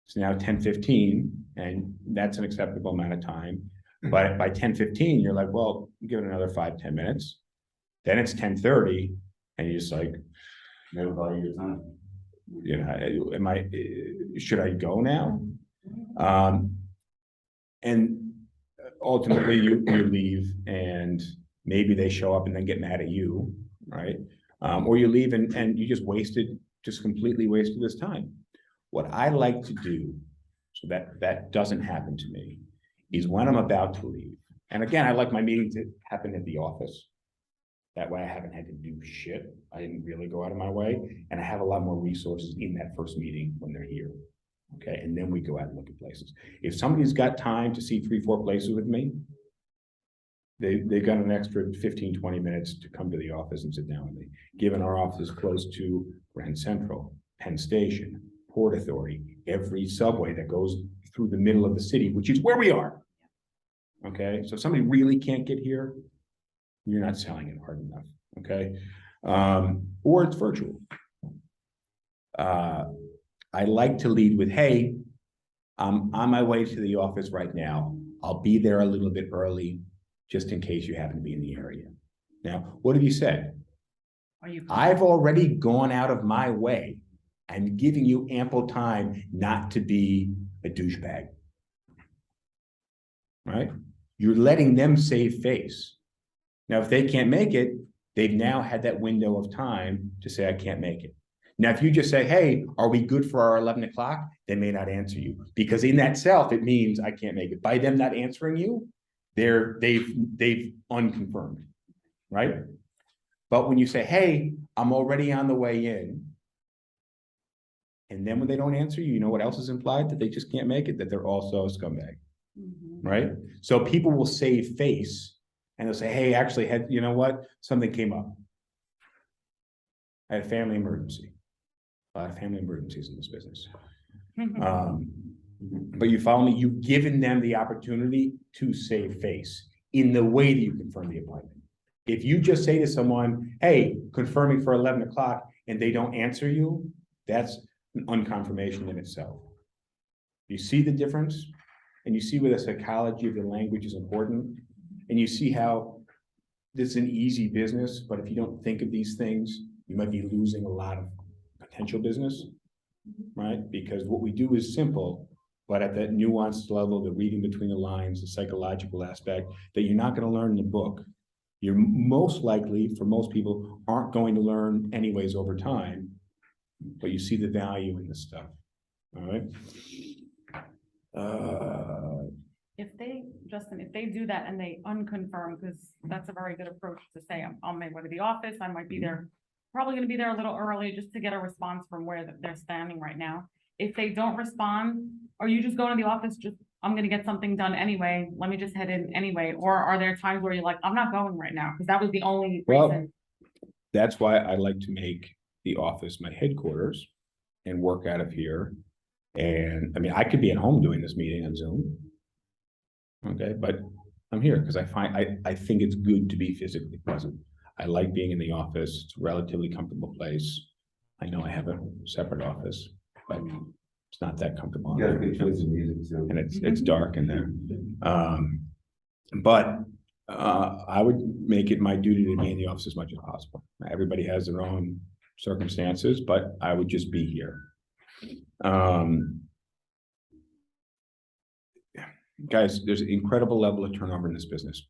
S1: is now 10:15, and that's an acceptable amount of time. But by 10:15, you're like, well, give it another 5-10 minutes. Then it's 10:30, and you're just like,
S6: Never value your time.
S1: you know, should I go now? And ultimately you leave, and maybe they show up and then get mad at you, right? Or you leave and you just completely wasted this time. What I like to do, so that doesn't happen to me, is when I'm about to leave. And again, I like my meetings to happen at the office. That way I haven't had to do shit. I didn't really go out of my way, and I have a lot more resources in that first meeting when they're here. Okay, and then we go out and look at places. If somebody's got time to see 3-4 places with me, they got an extra 15-20 minutes to come to the office and sit down with me. Given our office is close to Grand Central, Penn Station, Port Authority, every subway that goes through the middle of the city, which is where we are. Okay, so if somebody really can't get here, you're not selling it hard enough. Okay, or it's virtual. I like to lead with, hey, I'm on my way to the office right now. I'll be there a little bit early, just in case you happen to be in the area. Now, what have you said? I've already gone out of my way and giving you ample time not to be a douchebag. Right? You're letting them save face. Now, if they can't make it, they've now had that window of time to say, I can't make it. Now, if you just say, hey, are we good for our 11 o'clock? They may not answer you, because in that self, it means I can't make it. By them not answering you, they've unconfirmed, right? But when you say, hey, I'm already on the way in, and then when they don't answer you, you know what else is implied? That they just can't make it, that they're also a scumbag, right? So people will save face, and they'll say, hey, actually, you know what? Something came up. I had a family emergency. A lot of family emergencies in this business. But you follow me? You've given them the opportunity to save face in the way that you confirm the appointment. If you just say to someone, hey, confirming for 11 o'clock, and they don't answer you, that's an unconfirmation in itself. You see the difference? And you see where the psychology of the language is important? And you see how this is an easy business, but if you don't think of these things, you might be losing a lot of potential business, right? Because what we do is simple, but at that nuanced level, the reading between the lines, the psychological aspect that you're not going to learn in the book. You're most likely, for most people, aren't going to learn anyways over time, but you see the value in this stuff, all right?
S5: Justin, if they do that and they unconfirm, because that's a very good approach to say, I'm on my way to the office, I might be there, probably gonna be there a little early just to get a response from where they're standing right now. If they don't respond, are you just going to the office, I'm gonna get something done anyway, let me just head in anyway? Or are there times where you're like, I'm not going right now, because that was the only reason?
S1: That's why I like to make the office my headquarters and work out of here. And I mean, I could be at home doing this meeting on Zoom. Okay, but I'm here because I think it's good to be physically present. I like being in the office. It's a relatively comfortable place. I know I have a separate office, but it's not that comfortable.
S6: You got a good choice of music too.
S1: And it's dark in there. But I would make it my duty to be in the office as much as possible. Everybody has their own circumstances, but I would just be here. Guys, there's an incredible level of turnover in this business,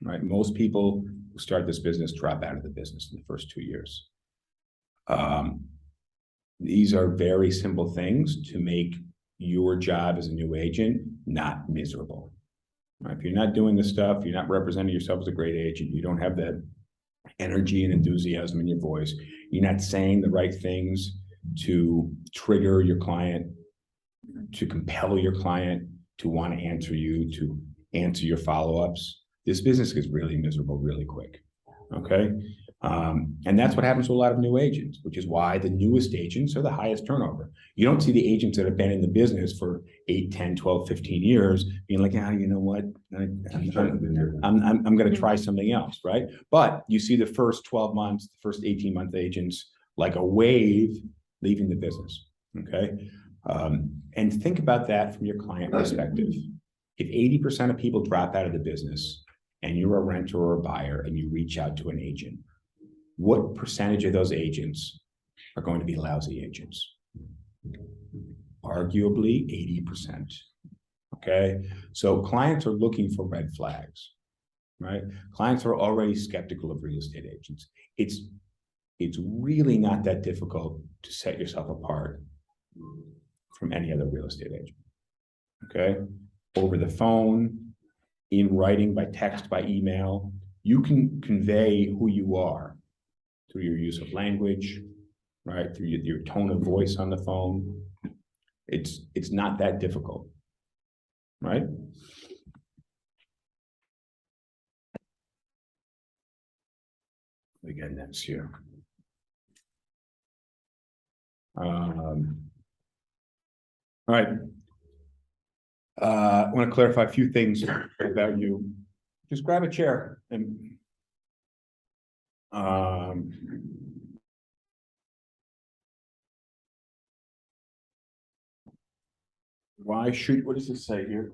S1: right? Most people who start this business drop out of the business in the first 2 years. These are very simple things to make your job as a new agent not miserable. Right? If you're not doing this stuff, you're not representing yourself as a great agent, you don't have that energy and enthusiasm in your voice, you're not saying the right things to trigger your client, to compel your client to want to answer you, to answer your follow-ups, this business gets really miserable really quick, okay? And that's what happens to a lot of new agents, which is why the newest agents are the highest turnover. You don't see the agents that have been in the business for 8, 10, 12, 15 years being like, ah, you know what, I'm going to try something else, right? But you see the first 12 months, the first 18-month agents, like a wave leaving the business, okay? And think about that from your client perspective. If 80% of people drop out of the business and you're a renter or a buyer and you reach out to an agent, what percentage of those agents are going to be lousy agents? Arguably 80%, okay? So clients are looking for red flags, right? Clients are already skeptical of real estate agents. It's really not that difficult to set yourself apart from any other real estate agent, okay? Over the phone, in writing, by text, by email, you can convey who you are through your use of language, right? Through your tone of voice on the phone. It's not that difficult, right? Again, next year. All right. I want to clarify a few things about you. Just grab a chair and what does it say here?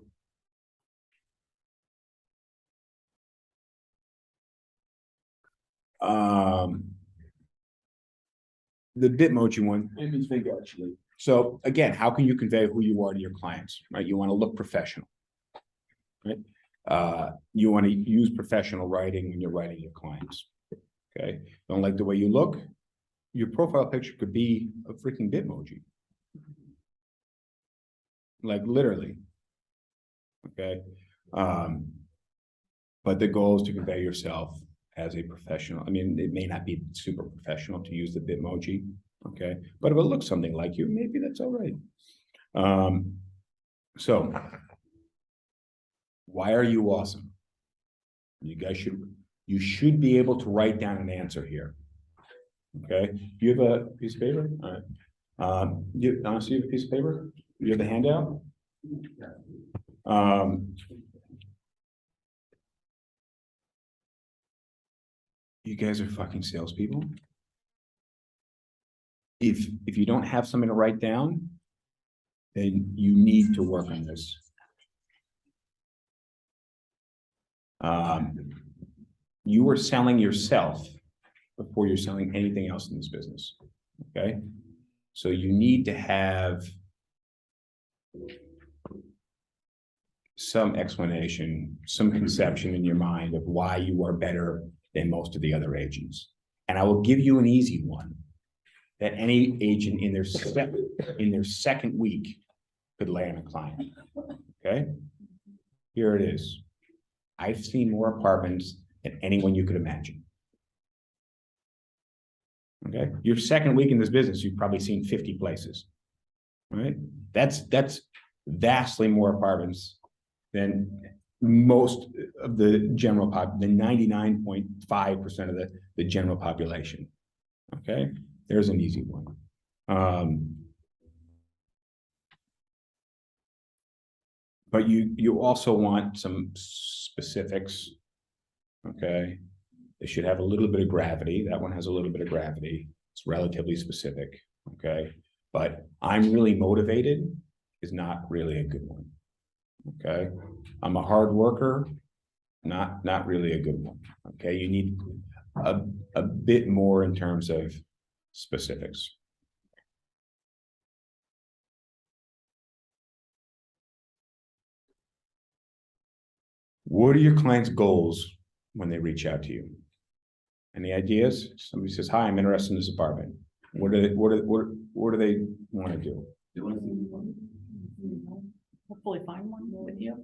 S1: The Bitmoji one, let me think actually. So again, how can you convey who you are to your clients, right? You want to look professional, right? You want to use professional writing when you're writing your clients, okay? Don't like the way you look? Your profile picture could be a freaking Bitmoji. Like literally, okay? But the goal is to convey yourself as a professional. I mean, it may not be super professional to use the Bitmoji, okay? But if it looks something like you, maybe that's all right. So, why are you awesome? You should be able to write down an answer here, okay? Do you have a piece of paper? All right. You honestly have a piece of paper? Do you have the handout? You guys are fucking salespeople. If you don't have something to write down, then you need to work on this. You are selling yourself before you're selling anything else in this business, okay? So you need to have some explanation, some conception in your mind of why you are better than most of the other agents. And I will give you an easy one that any agent in their second week could land a client, okay? Here it is. I've seen more apartments than anyone you could imagine. Okay, your second week in this business, you've probably seen 50 places, right? That's vastly more apartments than most of the general pop, the 99.5% of the general population. Okay, there's an easy one. But you also want some specifics. Okay, they should have a little bit of gravity. That one has a little bit of gravity. It's relatively specific. Okay, but I'm really motivated is not really a good one. Okay, I'm a hard worker, not really a good one. Okay, you need a bit more in terms of specifics. What are your clients' goals when they reach out to you? Any ideas? Somebody says, "Hi, I'm interested in this apartment." What do they what do they want to do?
S6: You want to see one?
S5: Hopefully find one with you.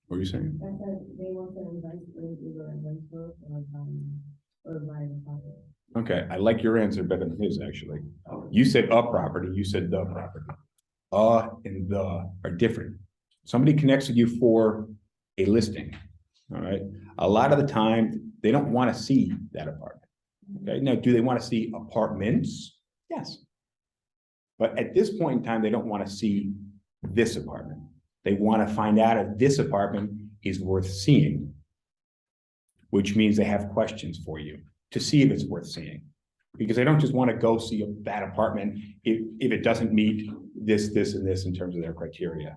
S1: What are you saying?
S3: I said they want to invest in either a rental or buy the property.
S1: Okay, I like your answer better than his, actually. You said a property, you said the property. And the are different. Somebody connects with you for a listing, all right? A lot of the time, they don't want to see that apartment. Okay, now, do they want to see apartments? Yes. But at this point in time, they don't want to see this apartment. They want to find out if this apartment is worth seeing, which means they have questions for you to see if it's worth seeing. Because they don't just want to go see that apartment if it doesn't meet this, and this in terms of their criteria,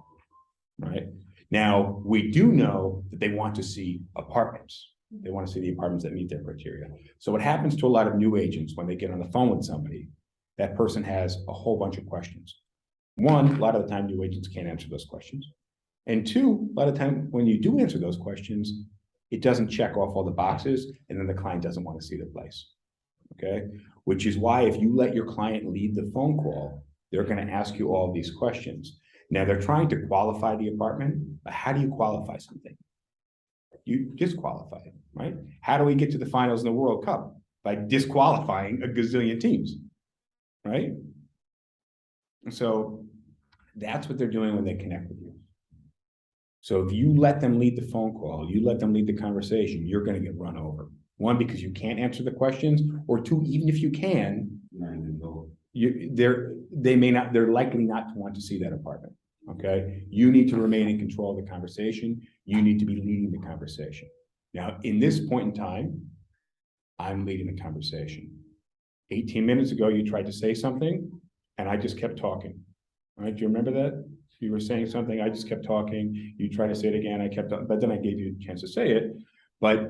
S1: right? Now, we do know that they want to see apartments. They want to see the apartments that meet their criteria. So what happens to a lot of new agents when they get on the phone with somebody, that person has a whole bunch of questions. One, a lot of the time new agents can't answer those questions. And two, a lot of the time when you do answer those questions, it doesn't check off all the boxes, and then the client doesn't want to see the place. Okay, which is why if you let your client lead the phone call, they're going to ask you all these questions. Now they're trying to qualify the apartment, but how do you qualify something? You disqualify it, right? How do we get to the finals in the World Cup? By disqualifying a gazillion teams, right? And so that's what they're doing when they connect with you. So if you let them lead the phone call, you let them lead the conversation, you're going to get run over. One, because you can't answer the questions, or two, even if you can, they're likely not to want to see that apartment. Okay, you need to remain in control of the conversation. You need to be leading the conversation. Now, in this point in time, I'm leading the conversation. 18 minutes ago, you tried to say something, and I just kept talking. All right, do you remember that? You were saying something, I just kept talking. You tried to say it again, I kept, but then I gave you a chance to say it. But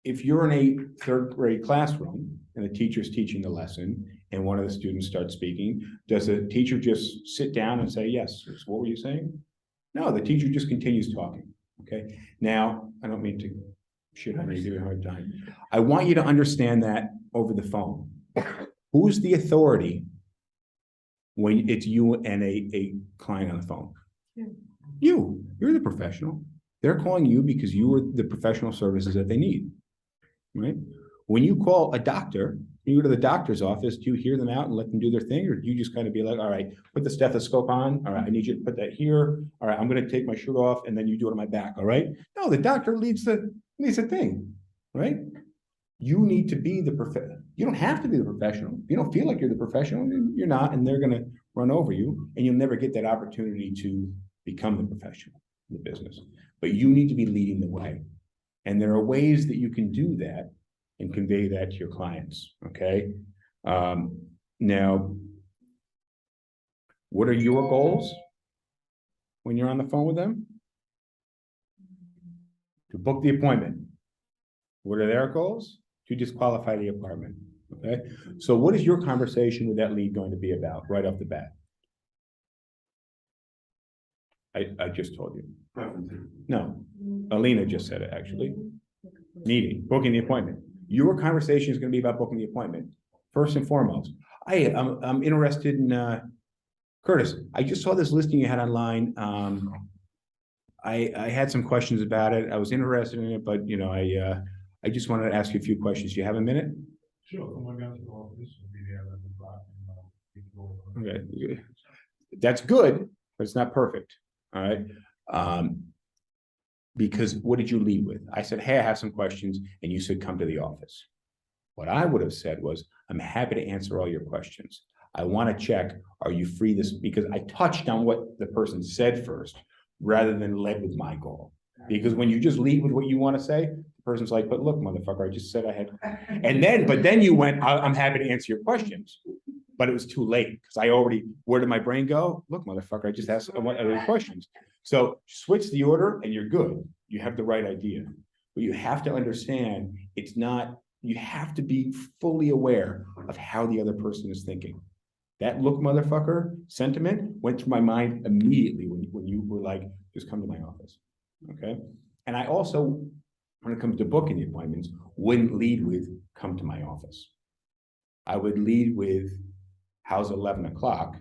S1: if you're in a third grade classroom and the teacher's teaching the lesson and one of the students starts speaking, does the teacher just sit down and say, yes, what were you saying? No, the teacher just continues talking, okay? Now, I don't mean to shit on you, give you a hard time. I want you to understand that over the phone. Who's the authority when it's you and a client on the phone? You're the professional. They're calling you because you are the professional services that they need. Right? When you call a doctor, you go to the doctor's office, do you hear them out and let them do their thing? Or do you just kind of be like, all right, put the stethoscope on. All right, I need you to put that here. All right, I'm going to take my shirt off and then you do it on my back. All right. No, the doctor leads the thing, right? You need to be the professional. You don't have to be the professional. If you don't feel like you're the professional, you're not, and they're going to run over you, and you'll never get that opportunity to become the professional in the business. But you need to be leading the way. And there are ways that you can do that and convey that to your clients, okay? Now, what are your goals when you're on the phone with them? To book the appointment. What are their goals? To disqualify the apartment, okay? So what is your conversation with that lead going to be about right off the bat? I just told you. No, Alina just said it, actually. Meeting, booking the appointment. Your conversation is going to be about booking the appointment. First and foremost. I'm interested in, Curtis, I just saw this listing you had online. I had some questions about it. I was interested in it, but you know, I just wanted to ask you a few questions. Do you have a minute?
S7: Sure, come on down to the office, we'll be there at 11 o'clock.
S1: Okay, that's good, but it's not perfect. All right. Because what did you lead with? I said, hey, I have some questions, and you said, come to the office. What I would have said was, I'm happy to answer all your questions. I want to check, are you free this? Because I touched on what the person said first, rather than led with my goal. Because when you just lead with what you want to say, the person's like, but look, motherfucker, I just said I had. But then you went, I'm happy to answer your questions. But it was too late because I already, where did my brain go? Look, motherfucker, I just asked other questions. So switch the order and you're good. You have the right idea. But you have to understand, it's not, you have to be fully aware of how the other person is thinking. That look, motherfucker sentiment went through my mind immediately when you were like, just come to my office. Okay. And I also, when it comes to booking the appointments, wouldn't lead with come to my office. I would lead with how's 11 o'clock?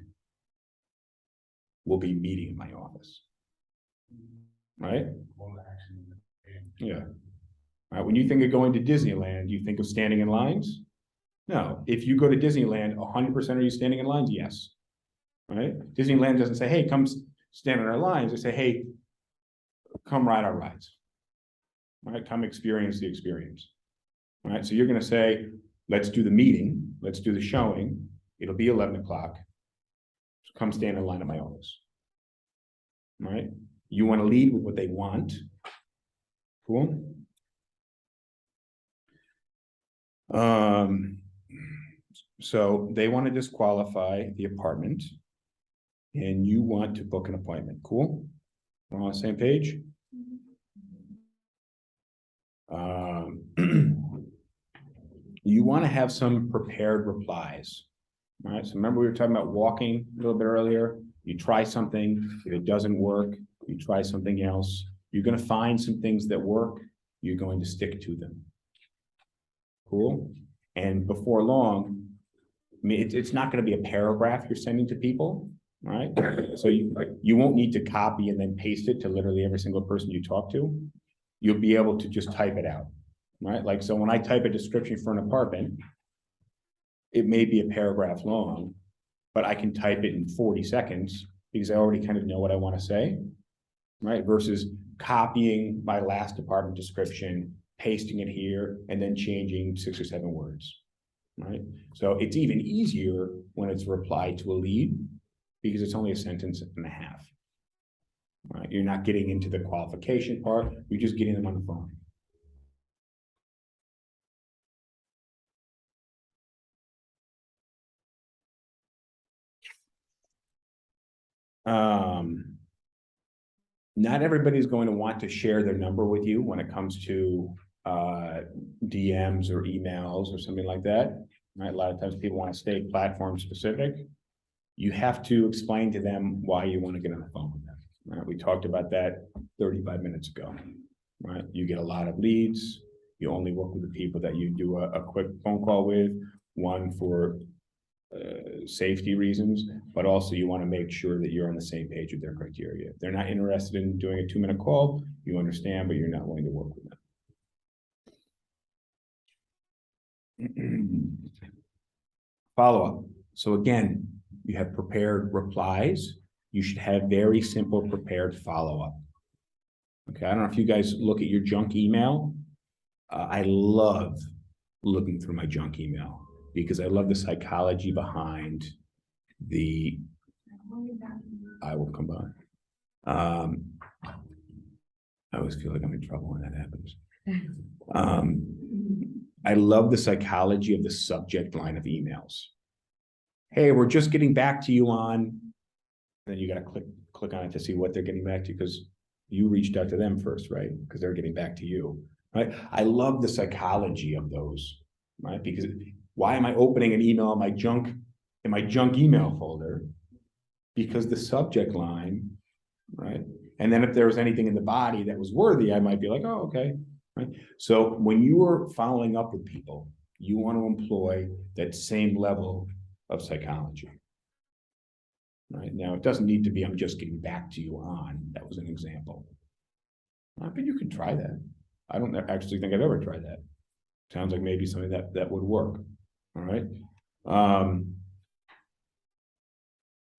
S1: We'll be meeting in my office. Right? Yeah. All right. When you think of going to Disneyland, you think of standing in lines? No. If you go to Disneyland, 100% are you standing in lines? Yes. Right? Disneyland doesn't say, hey, come stand in our lines. They say, hey, come ride our rides. All right? Come experience the experience. All right? So you're going to say, let's do the meeting. Let's do the showing. It'll be 11 o'clock. Come stand in line at my office. All right? You want to lead with what they want. Cool. So they want to disqualify the apartment and you want to book an appointment. Cool. We're on the same page. You want to have some prepared replies. All right. So remember we were talking about walking a little bit earlier. You try something, if it doesn't work, you try something else. You're going to find some things that work. You're going to stick to them. Cool. And before long, I mean, it's not going to be a paragraph you're sending to people, right? So you won't need to copy and then paste it to literally every single person you talk to. You'll be able to just type it out, right? Like, so when I type a description for an apartment, it may be a paragraph long, but I can type it in 40 seconds because I already kind of know what I want to say, right? Versus copying my last apartment description, pasting it here, and then changing 6 or 7 words, right? So it's even easier when it's replied to a lead because it's only a sentence and a half, right? You're not getting into the qualification part. You're just getting them on the phone. Not everybody's going to want to share their number with you when it comes to DMs or emails or something like that. Right? A lot of times people want to stay platform specific. You have to explain to them why you want to get on the phone with them. Right? We talked about that 35 minutes ago. Right? You get a lot of leads. You only work with the people that you do a quick phone call with, one for safety reasons, but also you want to make sure that you're on the same page with their criteria. If they're not interested in doing a 2-minute call, you understand, but you're not willing to work with them. Follow-up. So again, you have prepared replies. You should have very simple prepared follow-up. Okay, I don't know if you guys look at your junk email. I love looking through my junk email because I love the psychology behind the, I will come by. I always feel like I'm in trouble when that happens. I love the psychology of the subject line of emails. Hey, we're just getting back to you on, then you got to click on it to see what they're getting back to because you reached out to them first, right? Because they're getting back to you, right? I love the psychology of those, right? Because why am I opening an email in my junk email folder? Because the subject line, right? And then if there was anything in the body that was worthy, I might be like, oh, okay, right? So when you are following up with people, you want to employ that same level of psychology. Right now, it doesn't need to be, I'm just getting back to you on, that was an example. But you can try that. I don't actually think I've ever tried that. Sounds like maybe something that would work. All right.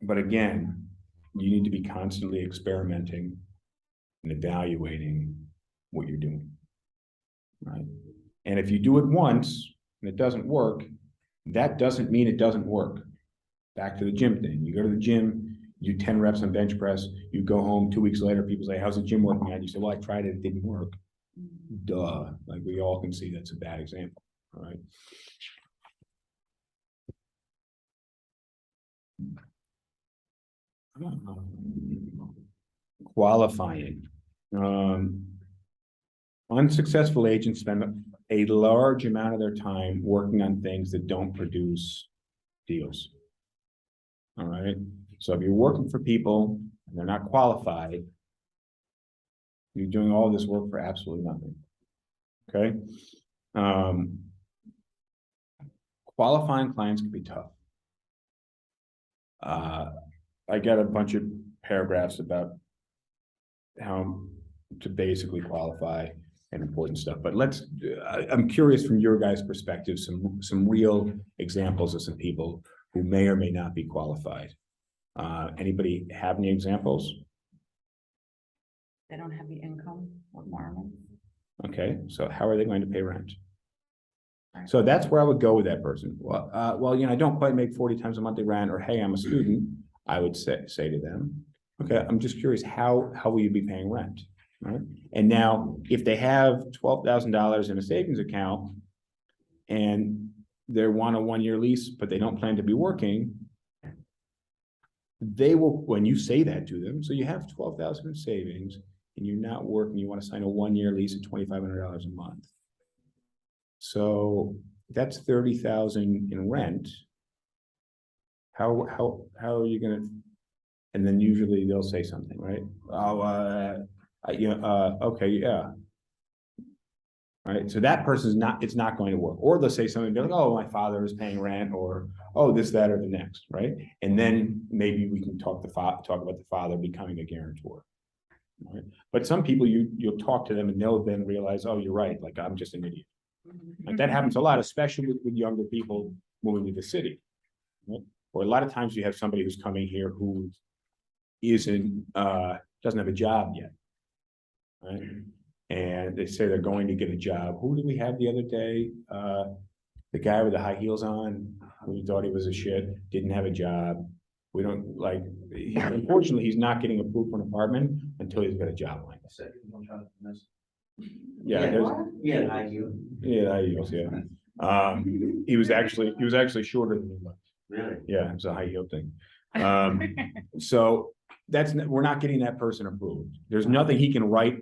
S1: But again, you need to be constantly experimenting and evaluating what you're doing. Right. And if you do it once and it doesn't work, that doesn't mean it doesn't work. Back to the gym thing. You go to the gym, You 10 reps on bench press, you go home 2 weeks later, people say, how's the gym working out? You say, well, I tried it, it didn't work. Duh, like we all can see that's a bad example, all right? Qualifying. Unsuccessful agents spend a large amount of their time working on things that don't produce deals. All right, so if you're working for people and they're not qualified, you're doing all this work for absolutely nothing. Okay. Qualifying clients can be tough. I got a bunch of paragraphs about how to basically qualify and important stuff, but I'm curious from your guys' perspective, some real examples of some people who may or may not be qualified. Anybody have any examples?
S5: They don't have the income requirements.
S1: Okay, so how are they going to pay rent? So that's where I would go with that person. Well, I don't quite make 40 times a monthly rent, or hey, I'm a student. I would say to them, okay, I'm just curious, how will you be paying rent? Right? And now, if they have $12,000 in a savings account and they want a 1-year lease, but they don't plan to be working, they will, when you say that to them, so you have 12,000 in savings and you're not working, you want to sign a 1-year lease at $2,500 a month. So that's 30,000 in rent. How are you gonna? And then usually they'll say something, right? Oh, okay, yeah. Right. So that person's it's not going to work. Or they'll say something like, oh, my father is paying rent, or oh, this, that, or the next, right? And then maybe we can talk about the father becoming a guarantor. Right? But some people you'll talk to them and they'll then realize, oh, you're right, like I'm just an idiot. Like that happens a lot, especially with younger people moving to the city. Right? Or a lot of times you have somebody who's coming here who doesn't have a job yet. Right? And they say they're going to get a job. Who did we have the other day? The guy with the high heels on, who thought he was a shit, didn't have a job. We don't like, unfortunately, he's not getting approved for an apartment until he's got a job line. Yeah, high heels. Yeah, high heels. Yeah. He was actually shorter than he looked. Really? Yeah, it was a high heel thing. So we're not getting that person approved. There's nothing he can write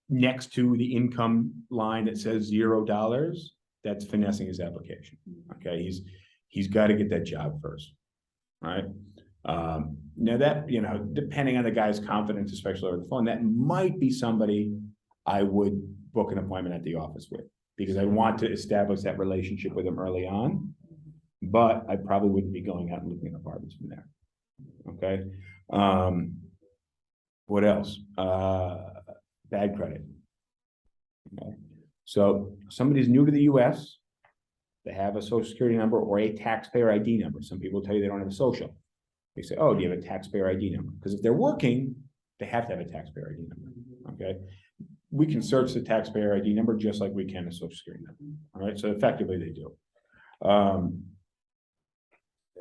S1: next to the income line that says $0. That's finessing his application. Okay, he's got to get that job first. Right. Now that, depending on the guy's confidence, especially over the phone, that might be somebody I would book an appointment at the office with, because I want to establish that relationship with him early on, but I probably wouldn't be going out and looking at apartments from there. Okay. What else? Bad credit. Okay. So somebody's new to the US, they have a social security number or a taxpayer ID number. Some people tell you they don't have a social. They say, oh, do you have a taxpayer ID number? Because if they're working, they have to have a taxpayer ID number. Okay. We can search the taxpayer ID number just like we can a social security number. All right. So effectively they do.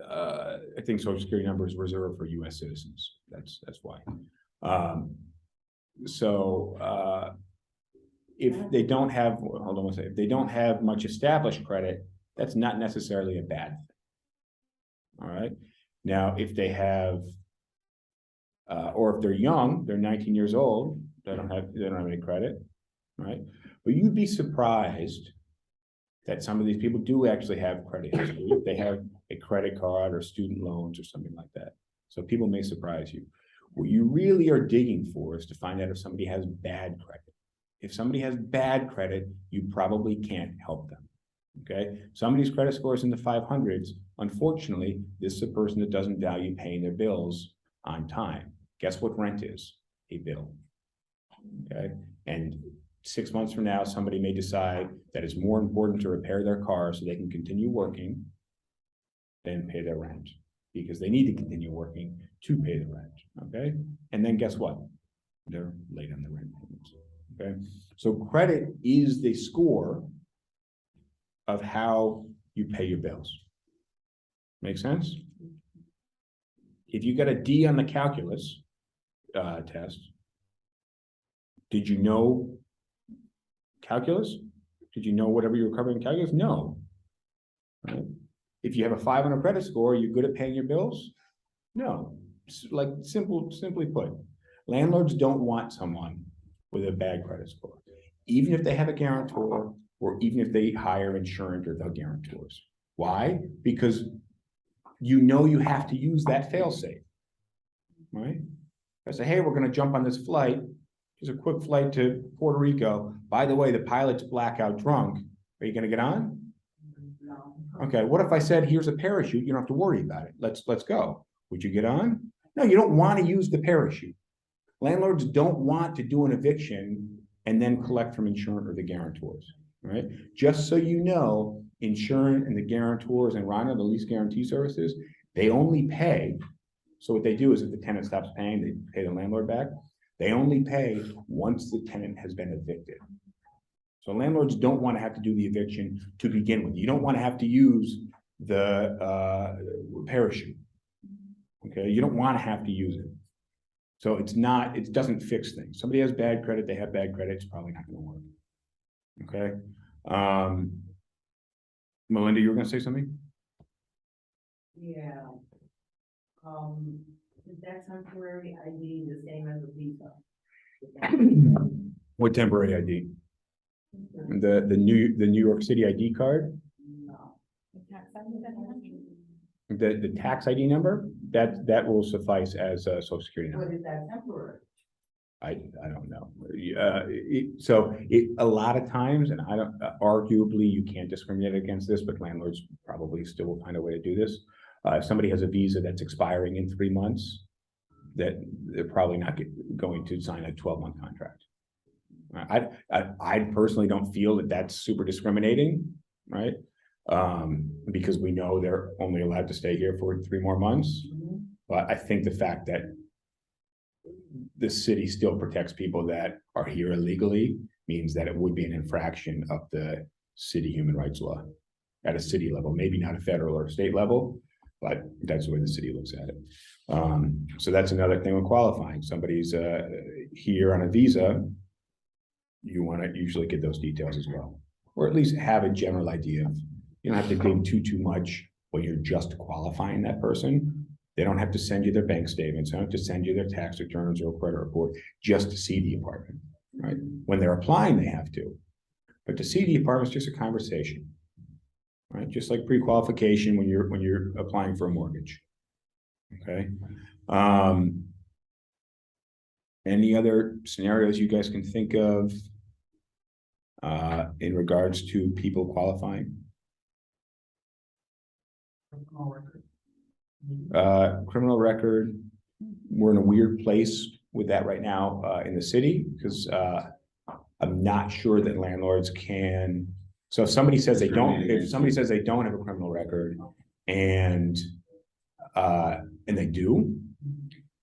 S1: I think social security number is reserved for US citizens. That's why. If they don't have, hold on one second, if they don't have much established credit, that's not necessarily a bad thing. All right. Now, if they have, or if they're young, they're 19 years old, they don't have any credit, right? But you'd be surprised that some of these people do actually have credit history. They have a credit card or student loans or something like that. So people may surprise you. What you really are digging for is to find out if somebody has bad credit. If somebody has bad credit, you probably can't help them. Okay. Somebody's credit score is in the 500s. Unfortunately, this is a person that doesn't value paying their bills on time. Guess what rent is? A bill. Okay. And 6 months from now, somebody may decide that it's more important to repair their car so they can continue working than pay their rent, because they need to continue working to pay the rent. Okay. And then guess what? They're late on the rent payments. Okay. So credit is the score of how you pay your bills. Make sense? if you got a D on the calculus test, did you know calculus? Did you know whatever you were covering in calculus? No. Right? If you have a 5 on a credit score, you're good at paying your bills? No. Like simply put, landlords don't want someone with a bad credit score, even if they have a guarantor or even if they hire insurance or the guarantors. Why? Because you know you have to use that fail-safe, right? I say, hey, we're going to jump on this flight. Just a quick flight to Puerto Rico. By the way, the pilot's blackout drunk. Are you going to get on?
S3: No.
S1: Okay, what if I said, here's a parachute, you don't have to worry about it. Let's go. Would you get on? No, you don't want to use the parachute. Landlords don't want to do an eviction and then collect from insurance or the guarantors, right? Just so you know, insurance and the guarantors and RINA, the lease guarantee services, they only pay. So what they do is if the tenant stops paying, they pay the landlord back. They only pay once the tenant has been evicted. So landlords don't want to have to do the eviction to begin with. You don't want to have to use the parachute. Okay, you don't want to have to use it. So it doesn't fix things. Somebody has bad credit, they have bad credit, it's probably not going to work. Okay. Melinda, you were going to say something?
S3: Yeah. Is that temporary ID the same as a visa?
S1: What temporary ID? The New York City ID card?
S3: No.
S1: The tax ID number? That will suffice as a social security
S3: But
S1: number.
S3: is that temporary?
S1: I don't know. A lot of times, and I don't, arguably you can't discriminate against this, but landlords probably still will find a way to do this. If somebody has a visa that's expiring in 3 months, that they're probably not going to sign a 12-month contract. I personally don't feel that that's super discriminating, right? Because we know they're only allowed to stay here for 3 more months. But I think the fact that the city still protects people that are here illegally means that it would be an infraction of the city human rights law at a city level, maybe not a federal or state level, but that's the way the city looks at it. So that's another thing with qualifying. Somebody's here on a visa, you want to usually get those details as well, or at least have a general idea of, you don't have to dig too much when you're just qualifying that person. They don't have to send you their bank statements. They don't have to send you their tax returns or credit report just to see the apartment, right? When they're applying, they have to, but to see the apartment is just a conversation, right? Just like pre-qualification when you're applying for a mortgage. Okay. Any other scenarios you guys can think of in regards to people qualifying? Criminal record. We're in a weird place with that right now in the city because I'm not sure that landlords can. So if somebody says they don't have a criminal record and they do,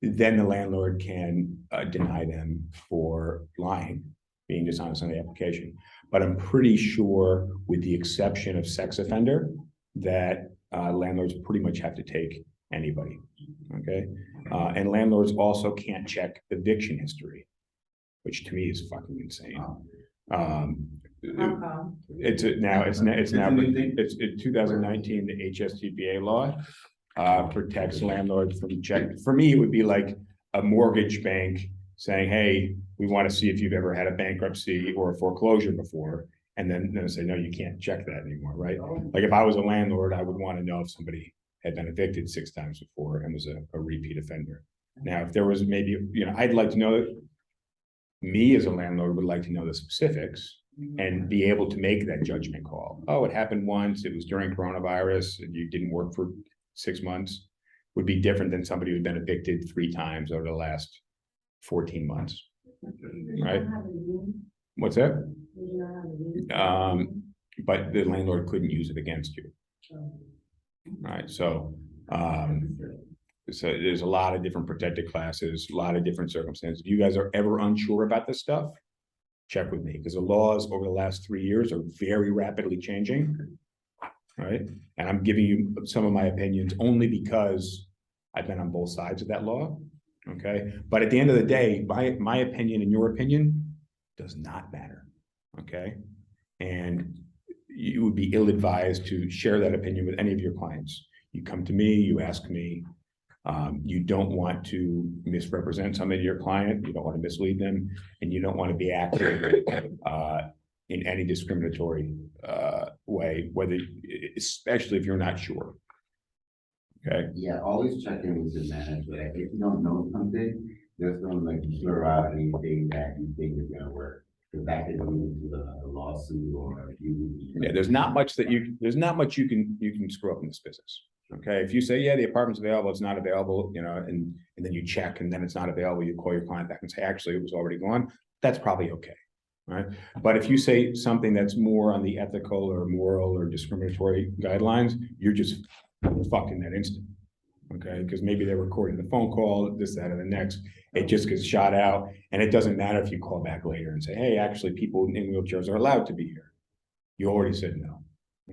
S1: then the landlord can deny them for lying, being dishonest on the application. But I'm pretty sure, with the exception of sex offender, that landlords pretty much have to take anybody, okay? And landlords also can't check eviction history, which to me is fucking insane. It's 2019, the HSTPA law protects landlords from check. For me, it would be like a mortgage bank saying, hey, we want to see if you've ever had a bankruptcy or a foreclosure before. And then say, no, you can't check that anymore, right? Like if I was a landlord, I would want to know if somebody had been evicted 6 times before and was a repeat offender. Now, if there was maybe, I'd like to know, me as a landlord would like to know the specifics and be able to make that judgment call. Oh, it happened once, it was during coronavirus, and you didn't work for 6 months, would be different than somebody who'd been evicted 3 times over the last 14 months, right? What's that? But the landlord couldn't use it against you. Right, so there's a lot of different protected classes, a lot of different circumstances. If you guys are ever unsure about this stuff, check with me, because the laws over the last 3 years are very rapidly changing, right? And I'm giving you some of my opinions only because I've been on both sides of that law. Okay, but at the end of the day, my opinion and your opinion does not matter. Okay, and you would be ill-advised to share that opinion with any of your clients. You come to me, you ask me. You don't want to misrepresent somebody to your client. You don't want to mislead them, and you don't want to be active in any discriminatory way, whether, especially if you're not sure. Okay.
S6: Yeah, always check in with the manager. Like, if you don't know something, there's gonna like blur out anything that you think is gonna work. Because that could lead to a lawsuit or you.
S1: Yeah, there's not much you can screw up in this business. Okay, if you say, yeah, the apartment's available, it's not available, you know, and then you check and then it's not available, you call your client back and say, actually, it was already gone, that's probably okay. Right. But if you say something that's more on the ethical or moral or discriminatory guidelines, you're just fucked in that instant. Okay, because maybe they're recording the phone call, this, that, and the next. It just gets shot out, and it doesn't matter if you call back later and say, hey, actually, people in wheelchairs are allowed to be here. You already said no.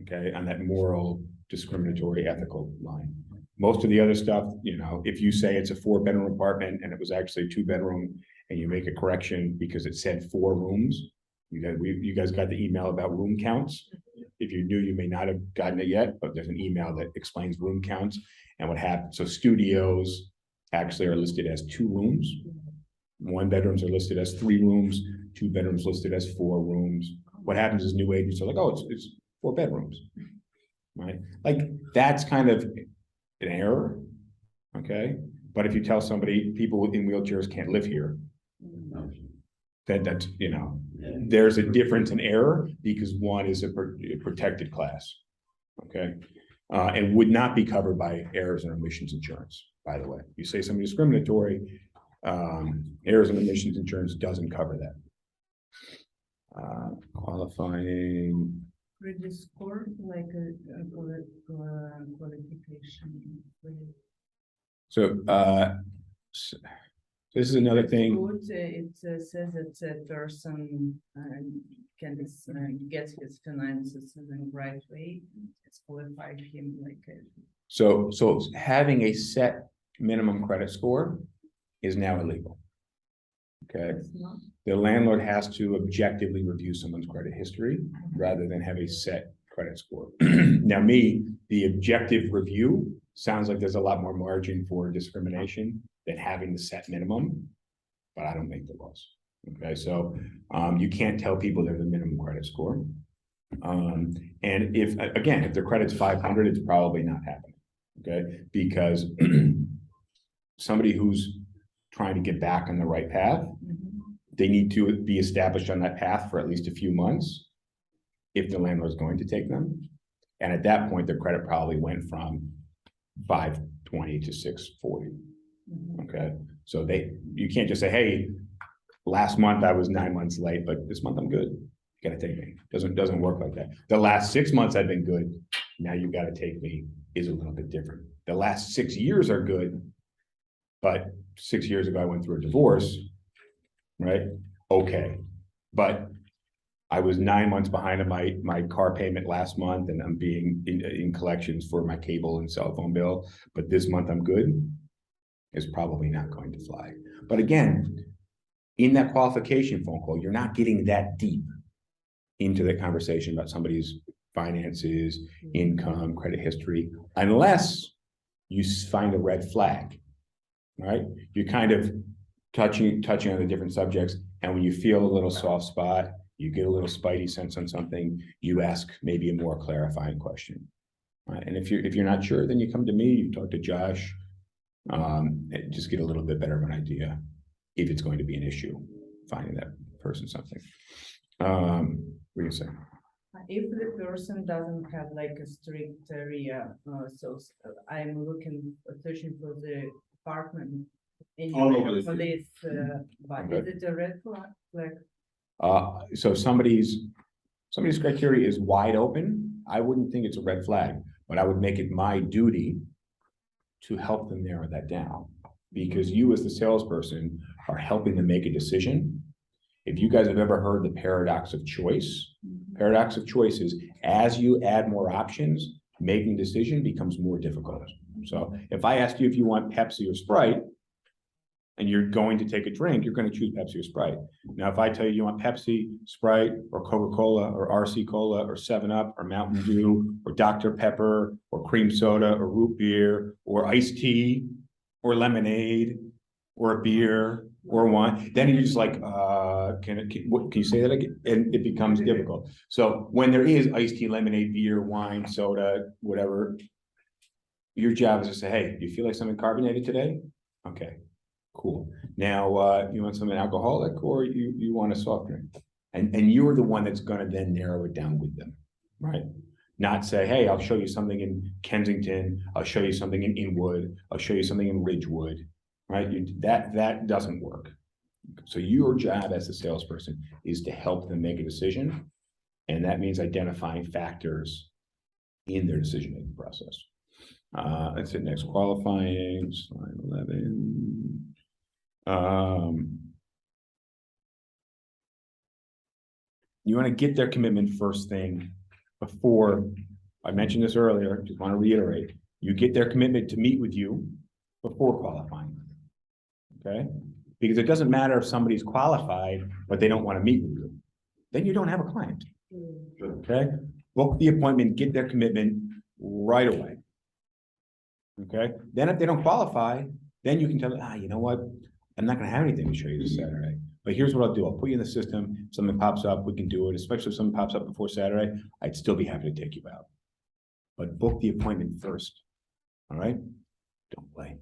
S1: Okay, on that moral, discriminatory, ethical line. Most of the other stuff, you know, if you say it's a 4-bedroom apartment and it was actually 2-bedroom, and you make a correction because it said 4 rooms, you guys got the email about room counts. If you knew, you may not have gotten it yet, but there's an email that explains room counts and what happens. So studios actually are listed as 2 rooms. 1-bedrooms are listed as 3 rooms. 2 bedrooms listed as 4 rooms. What happens is new agents are like, oh, it's 4 bedrooms, right? Like that's kind of an error, okay? But if you tell somebody people in wheelchairs can't live here, that's, you know, there's a difference in error because one is a protected class, okay? And would not be covered by errors and omissions insurance, by the way. You say something discriminatory, errors and omissions insurance doesn't cover that. Qualifying.
S3: Credit score, like a qualification.
S1: So, this is another thing.
S3: It says that a person can get his finances in the right way. It's qualified him like.
S1: So having a set minimum credit score is now illegal. Okay. The landlord has to objectively review someone's credit history rather than have a set credit score. Now, the objective review sounds like there's a lot more margin for discrimination than having the set minimum, but I don't make the laws. Okay, so you can't tell people they're the minimum credit score. And if their credit's 500, it's probably not happening. Okay, because somebody who's trying to get back on the right path, they need to be established on that path for at least a few months if the landlord is going to take them. And at that point, their credit probably went from 520 to 640. Okay, so you can't just say, hey, last month I was 9 months late, but this month I'm good. You gotta take me. Doesn't work like that. The last 6 months I've been good. Now you gotta take me is a little bit different. The last 6 years are good, but 6 years ago I went through a divorce, right? Okay, but I was 9 months behind on my car payment last month, and I'm being in collections for my cable and cell phone bill, but this month I'm good, is probably not going to fly. But again, in that qualification phone call, you're not getting that deep into the conversation about somebody's finances, income, credit history, unless you find a red flag, right? You're kind of touching on the different subjects, and when you feel a little soft spot, you get a little spidey sense on something, you ask maybe a more clarifying question, right? And if you're not sure, then you come to me, you talk to Josh, just get a little bit better of an idea if it's going to be an issue, finding that person something. What are you gonna say?
S3: If the person doesn't have like a strict area, I'm searching for the apartment anywhere for this, but is it a red flag?
S1: So somebody's criteria is wide open. I wouldn't think it's a red flag, but I would make it my duty to help them narrow that down, because you as the salesperson are helping them make a decision. If you guys have ever heard the paradox of choice, paradox of choice is as you add more options, making a decision becomes more difficult. So if I ask you if you want Pepsi or Sprite, and you're going to take a drink, you're going to choose Pepsi or Sprite. Now, if I tell you you want Pepsi, Sprite, or Coca-Cola, or RC Cola, or 7-Up, or Mountain Dew, or Dr. Pepper, or cream soda, or root beer, or iced tea, or lemonade, or a beer, or wine, then you're just like, can you say that again? And it becomes difficult. So when there is iced tea, lemonade, beer, wine, soda, whatever, your job is to say, hey, do you feel like something carbonated today? Okay. Cool. Now, you want something alcoholic or you want a soft drink? And you're the one that's gonna then narrow it down with them, right? Not say, hey, I'll show you something in Kensington, I'll show you something in Inwood, I'll show you something in Ridgewood, right? That doesn't work. So your job as a salesperson is to help them make a decision. And that means identifying factors in their decision-making process. Let's hit next, qualifying, slide 11. You want to get their commitment first thing before, I mentioned this earlier, just want to reiterate, you get their commitment to meet with you before qualifying. Okay? Because it doesn't matter if somebody's qualified, but they don't want to meet with you. Then you don't have a client. Okay? Book the appointment, get their commitment right away. Okay? Then if they don't qualify, then you can tell them, you know what? I'm not gonna have anything to show you this Saturday, but here's what I'll do. I'll put you in the system. If something pops up, we can do it, especially if something pops up before Saturday, I'd still be happy to take you out. But book the appointment first, all right? Don't play.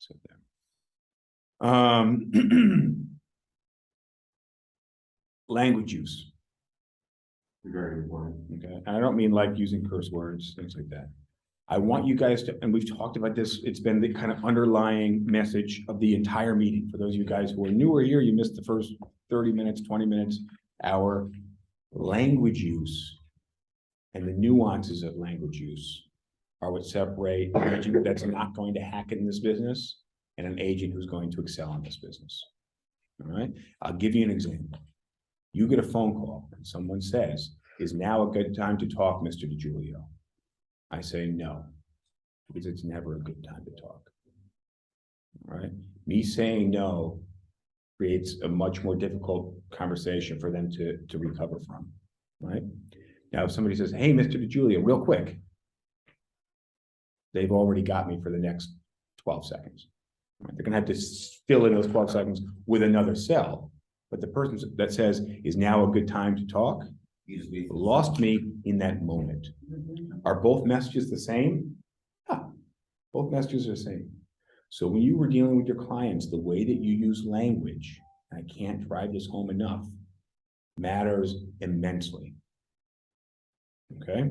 S1: Sit there. Language use.
S6: Very important.
S1: Okay, and I don't mean like using curse words, things like that. I want you guys to, and we've talked about this, it's been the kind of underlying message of the entire meeting. For those of you guys who are newer here, you missed the first 30 minutes, 20 minutes, hour. Language use and the nuances of language use are what separate an agent that's not going to hack in this business and an agent who's going to excel in this business. All right, I'll give you an example. You get a phone call and someone says, is now a good time to talk, Mr. DiGiulio? I say no, because it's never a good time to talk. All right, me saying no creates a much more difficult conversation for them to recover from, right? Now, if somebody says, hey, Mr. DiGiulio, real quick, they've already got me for the next 12 seconds. Right? They're gonna have to fill in those 12 seconds with another cell, but the person that says, is now a good time to talk, lost me in that moment. Are both messages the same? Yeah, both messages are the same. So when you were dealing with your clients, the way that you use language, and I can't drive this home enough, matters immensely. Okay?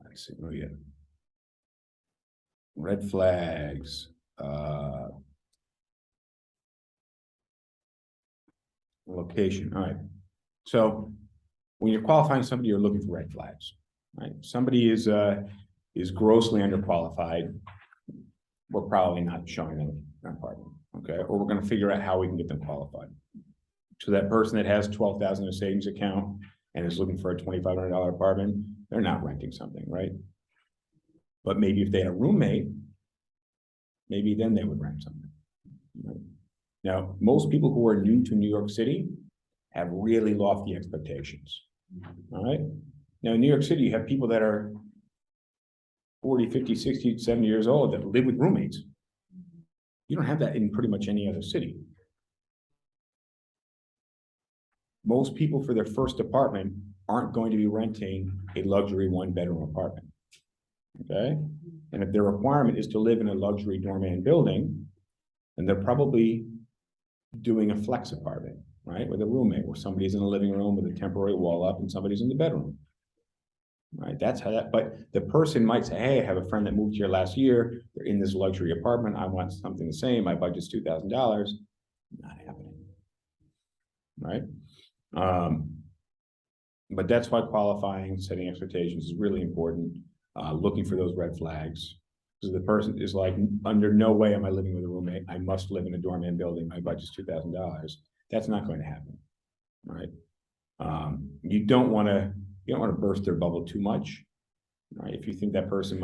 S1: Let's see, oh yeah. Red flags. Location, all right. So when you're qualifying somebody, you're looking for red flags, right? Somebody is grossly underqualified. We're probably not showing them an apartment, okay? Or we're gonna figure out how we can get them qualified. So that person that has 12,000 in a savings account and is looking for a $2,500 apartment, they're not renting something, right? But maybe if they had a roommate, maybe then they would rent something. Right? Now, most people who are new to New York City have really lofty expectations, all right? Now, in New York City, you have people that are 40, 50, 60, 70 years old that live with roommates. You don't have that in pretty much any other city. Most people for their first apartment aren't going to be renting a luxury one-bedroom apartment, okay? And if their requirement is to live in a luxury doorman building, then they're probably doing a flex apartment, right? With a roommate, where somebody's in the living room with a temporary wall up and somebody's in the bedroom, right? That's how that, but the person might say, hey, I have a friend that moved here last year. They're in this luxury apartment. I want something the same. My budget's $2,000. Not happening, right? But that's why qualifying, setting expectations is really important. Looking for those red flags. Because the person is like, under no way am I living with a roommate. right? I must live in a doorman building, my budget's $2,000. That's not going to happen, right? You don't wanna burst their bubble too much, right? If you think that person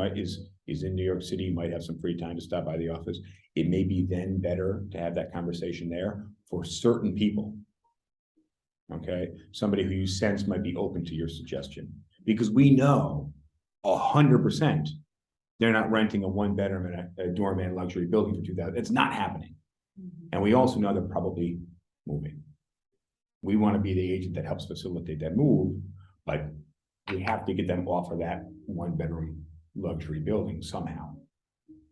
S1: is in New York City, might have some free time to stop by the office, it may be then better to have that conversation there for certain people. Okay, somebody who you sense might be open to your suggestion, because we know 100% they're not renting a one-bedroom in a doorman luxury building for $2,000. It's not happening. And we also know they're probably moving. We want to be the agent that helps facilitate that move, but we have to get them off of that one-bedroom luxury building somehow.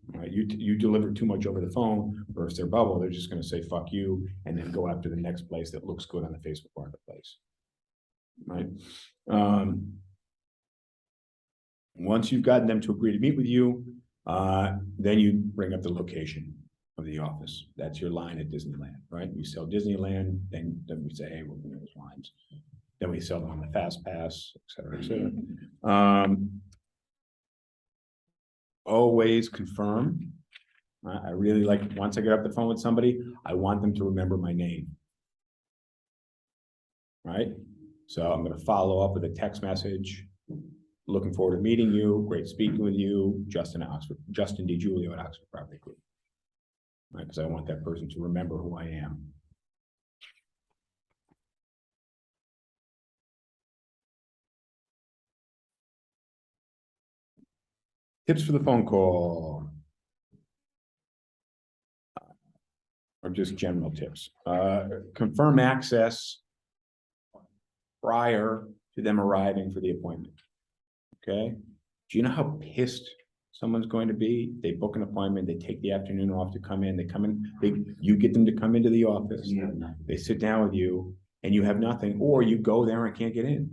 S1: Right? You deliver too much over the phone, burst their bubble, they're just going to say fuck you, and then go after the next place that looks good on the Facebook marketplace. Right? Once you've gotten them to agree to meet with you, then you bring up the location of the office. That's your line at Disneyland, right? We sell Disneyland, then we say, hey, we're doing those lines. Then we sell them on the Fast Pass, et cetera, et cetera. Always confirm. I really like, once I get off the phone with somebody, I want them to remember my name. Right? So I'm going to follow up with a text message. Looking forward to meeting you. Great speaking with you. Justin DiGiulio at Oxford Property Group. Right? Because I want that person to remember who I am. Tips for the phone call. Or just general tips. Confirm access prior to them arriving for the appointment. Okay? Do you know how pissed someone's going to be? They book an appointment, they take the afternoon off to come in, you get them to come into the office, they sit down with you, and you have nothing, or you go there and can't get in.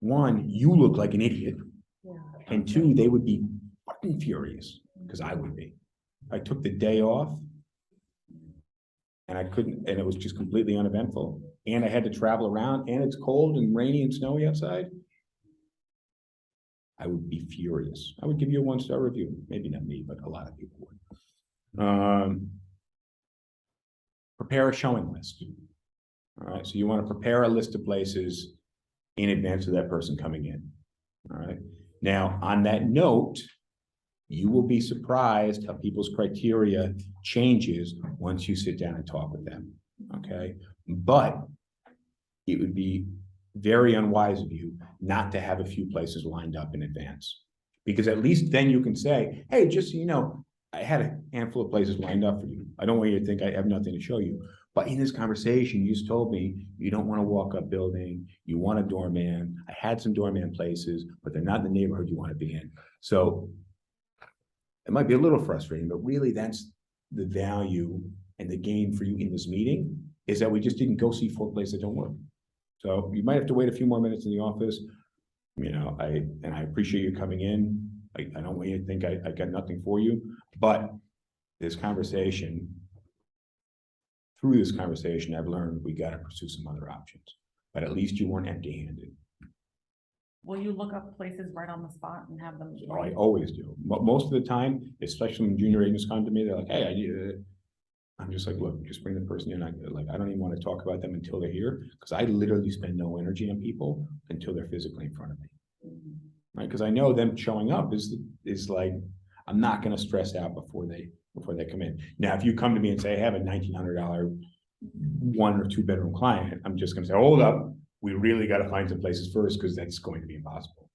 S1: One, you look like an idiot.
S4: Yeah.
S1: And two, they would be fucking furious, because I would be. I took the day off, and I couldn't, and it was just completely uneventful. And I had to travel around, and it's cold and rainy and snowy outside. I would be furious. I would give you a 1-star review. Maybe not me, but a lot of people would. Prepare a showing list. All right, so you want to prepare a list of places in advance of that person coming in. All right. Now, on that note, you will be surprised how people's criteria changes once you sit down and talk with them. Okay, but it would be very unwise of you not to have a few places lined up in advance, because at least then you can say, hey, just so you know, I had a handful of places lined up for you. I don't want you to think I have nothing to show you. But in this conversation, you just told me you don't want a walk-up building, you want a doorman. I had some doorman places, but they're not in the neighborhood you want to be in. So it might be a little frustrating, but really that's the value and the gain for you in this meeting, is that we just didn't go see 4 places that don't work. So you might have to wait a few more minutes in the office. You know, I appreciate you coming in. I don't want you to think I got nothing for you, but through this conversation, I've learned we got to pursue some other options, but at least you weren't empty-handed.
S5: Will you look up places right on the spot and have them?
S1: Oh, I always do. Most of the time, especially when junior agents come to me, they're like, hey, I need it. I'm just like, look, just bring the person in. I don't even want to talk about them until they're here, because I literally spend no energy on people until they're physically in front of me. Right? Because I know them showing up is like, I'm not going to stress out before they come in. Now, if you come to me and say, I have a $1,900 1 or 2 bedroom client, I'm just going to say, hold up, we really got to find some places first, because that's going to be impossible.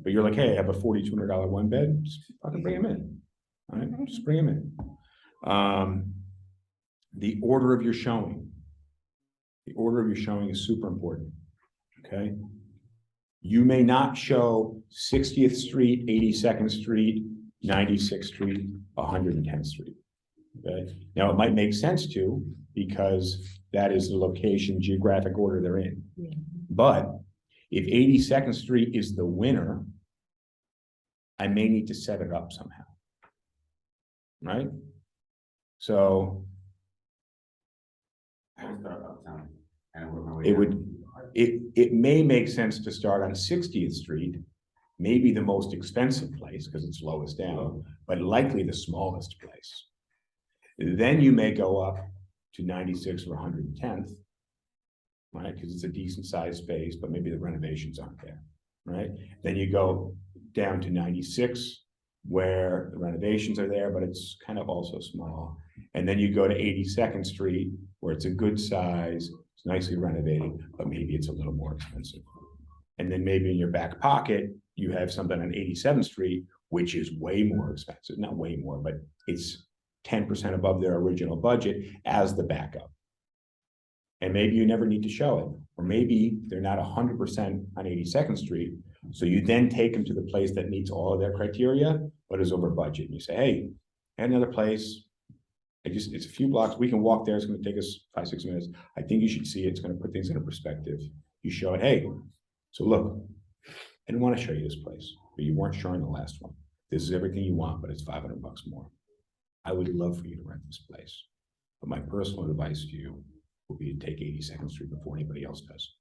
S1: But you're like, hey, I have a $4,200 1 bed, just fucking bring them in. All right, just bring them in. The order of your showing. The order of your showing is super important. Okay. You may not show 60th Street, 82nd Street, 96th Street, 110th Street. Okay. Now it might make sense to, because that is the location, geographic order they're in.
S4: Yeah.
S1: But if 82nd Street is the winner, I may need to set it up somehow. Right? So it may make sense to start on 60th Street, maybe the most expensive place because it's lowest down, but likely the smallest place. Then you may go up to 96 or 110th, right? Because it's a decent sized space, but maybe the renovations aren't there, right? Then you go down to 96, where the renovations are there, but it's kind of also small. And then you go to 82nd Street, where it's a good size, it's nicely renovated, but maybe it's a little more expensive. And then maybe in your back pocket, you have something on 87th Street, which is way more expensive, not way more, but it's 10% above their original budget as the backup. And maybe you never need to show it, or maybe they're not 100% on 82nd Street. So you then take them to the place that meets all of their criteria, but is over budget. And you say, hey, I had another place. It's a few blocks. We can walk there. It's going to take us 5-6 minutes. I think you should see it. It's going to put things into perspective. You show it, hey, so look, I didn't want to show you this place, but you weren't showing the last one. This is everything you want, but it's $500 more. I would love for you to rent this place. But my personal advice to you will be to take 82nd Street before anybody else does.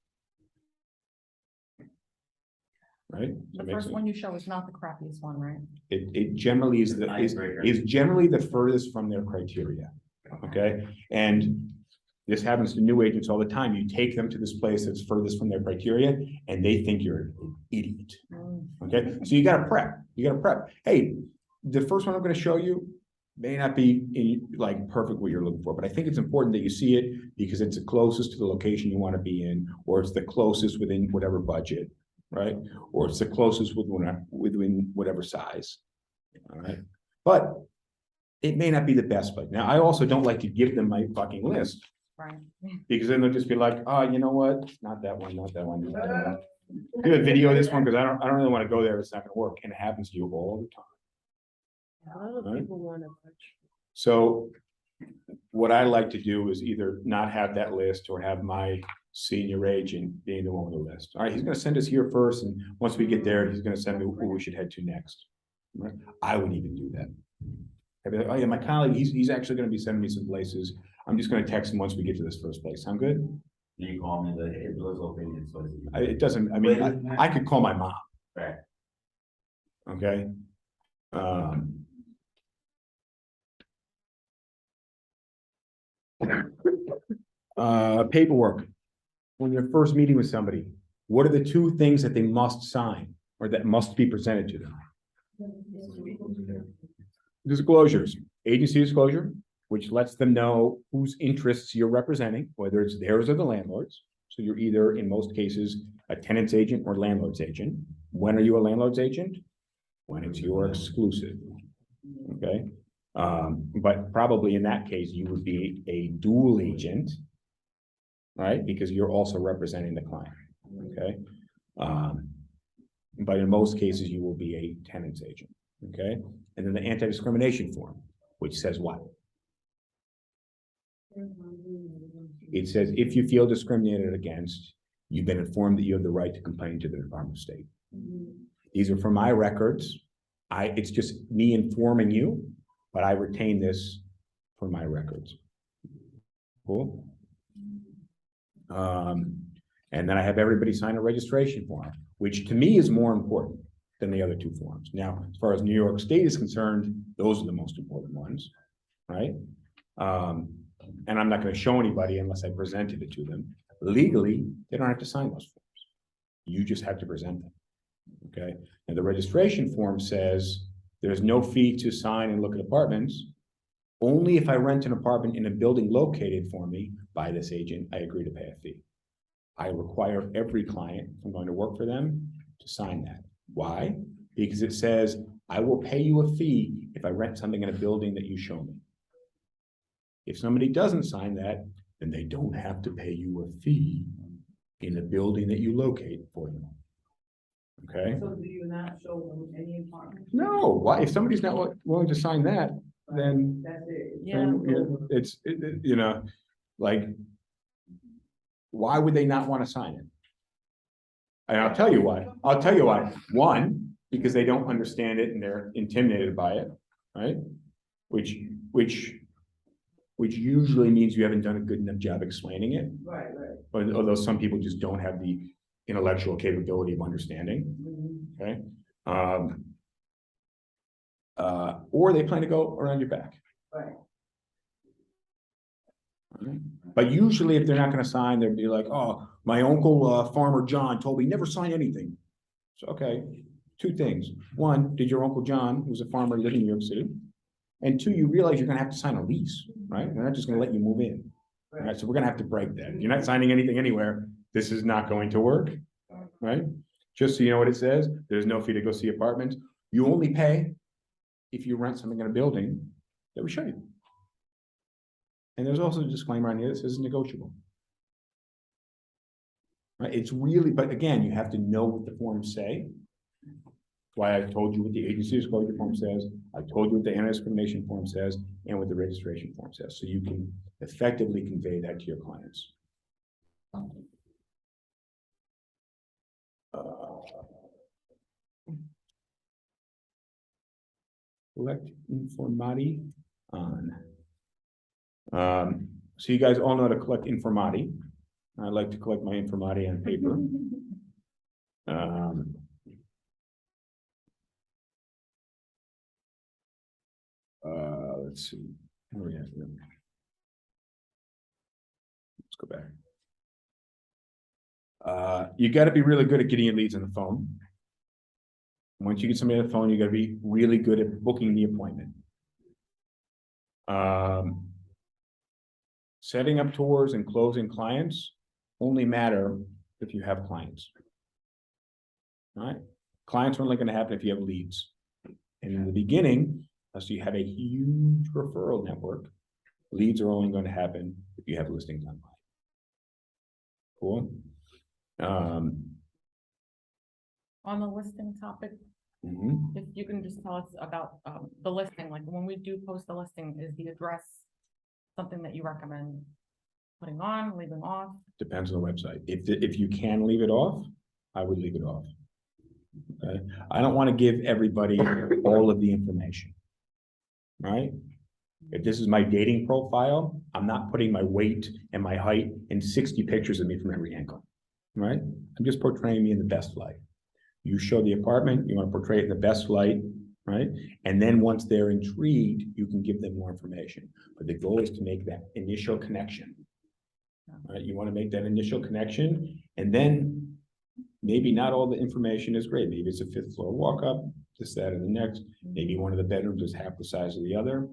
S1: Right?
S5: The first one you show is not the crappiest one, right?
S1: It generally is generally the furthest from their criteria. Okay, and this happens to new agents all the time. You take them to this place that's furthest from their criteria, and they think you're an idiot. Okay, so you got to prep. You got to prep. Hey, the first one I'm going to show you may not be like perfect what you're looking for, but I think it's important that you see it because it's the closest to the location you want to be in, or it's the closest within whatever budget, right? Or it's the closest within whatever size. All right, but it may not be the best place. Now, I also don't like to give them my fucking list.
S5: Right.
S1: Because then they'll just be like, oh, you know what? Not that one, not that one. Not that one. Do a video of this one because I don't really want to go there. It's not going to work. And it happens to you all the time.
S4: A lot of people want to watch.
S1: So what I like to do is either not have that list or have my senior agent being the one with the list. All right, he's going to send us here first. And once we get there, he's going to send me who we should head to next. Right? I would even do that. I'd be like, oh yeah, my colleague, he's actually going to be sending me some places. I'm just going to text him once we get to this first place. Sound good?
S6: You call me, the door's open, it's supposed to be.
S1: It doesn't, I mean, I could call my mom.
S6: Right.
S1: Okay. Paperwork. When you're first meeting with somebody, what are the two things that they must sign or that must be presented to them? Disclosures, agency disclosure, which lets them know whose interests you're representing, whether it's theirs or the landlord's. So you're either, in most cases, a tenant's agent or landlord's agent. When are you a landlord's agent? When it's your exclusive, okay? But probably in that case, you would be a dual agent, right? Because you're also representing the client, okay? But in most cases, you will be a tenant's agent, okay? And then the anti-discrimination form, which says what? It says, if you feel discriminated against, you've been informed that you have the right to complain to the Department of State. These are from my records. It's just me informing you, but I retain this for my records. Cool. And then I have everybody sign a registration form, which to me is more important than the other two forms. Now, as far as New York State is concerned, those are the most important ones, right? And I'm not going to show anybody unless I presented it to them. Legally, they don't have to sign those forms. You just have to present them, okay? And the registration form says there's no fee to sign and look at apartments. Only if I rent an apartment in a building located for me by this agent, I agree to pay a fee. I require every client, if I'm going to work for them, to sign that. Why? Because it says, I will pay you a fee if I rent something in a building that you show me. If somebody doesn't sign that, then they don't have to pay you a fee in the building that you locate for them. Okay?
S3: So do you not show them any apartment?
S1: No, why? If somebody's not willing to sign that, then
S3: That's it.
S1: then you know, like, why would they not want to sign it? And I'll tell you why. I'll tell you why. One, because they don't understand it and they're intimidated by it, right? Which usually means you haven't done a good enough job explaining it.
S3: Right.
S1: Although some people just don't have the intellectual capability of understanding, okay? Or they plan to go around your back.
S3: Right.
S1: But usually if they're not gonna sign, they'll be like, oh, my uncle, Farmer John told me never sign anything. So, okay, two things. One, did your Uncle John, who's a farmer, live in New York City? And two, you realize you're gonna have to sign a lease, right? They're not just gonna let you move in. All right, so we're gonna have to break that. You're not signing anything anywhere. This is not going to work, right? Just so you know what it says, there's no fee to go see apartments. You only pay if you rent something in a building that we show you. And there's also a disclaimer on here that says it's negotiable. Right, it's really, but again, you have to know what the forms say. Why I told you what the agency disclosure form says, I told you what the anti-discrimination form says, and what the registration form says, so you can effectively convey that to your clients. Collect informati on. So you guys all know how to collect informati. I like to collect my informati on paper. Let's see. Where are we at here? Let's go back. You got to be really good at getting your leads on the phone. Once you get somebody on the phone, you got to be really good at booking the appointment. Setting up tours and closing clients only matter if you have clients. All right? Clients are only going to happen if you have leads. And in the beginning, unless you have a huge referral network, leads are only going to happen if you have listings online. Cool.
S5: On the listing topic, if you can just tell us about the listing, like when we do post a listing, is the address something that you recommend putting on, leaving off?
S1: Depends on the website. If you can leave it off, I would leave it off. Okay. I don't want to give everybody all of the information. Right? If this is my dating profile, I'm not putting my weight and my height and 60 pictures of me from every angle. Right? I'm just portraying me in the best light. You show the apartment, you want to portray it in the best light, right? And then once they're intrigued, you can give them more information. But the goal is to make that initial connection. Right? You want to make that initial connection, and then maybe not all the information is great. Maybe it's a 5th floor walk up, this, that, and the next. Maybe one of the bedrooms is half the size of the other.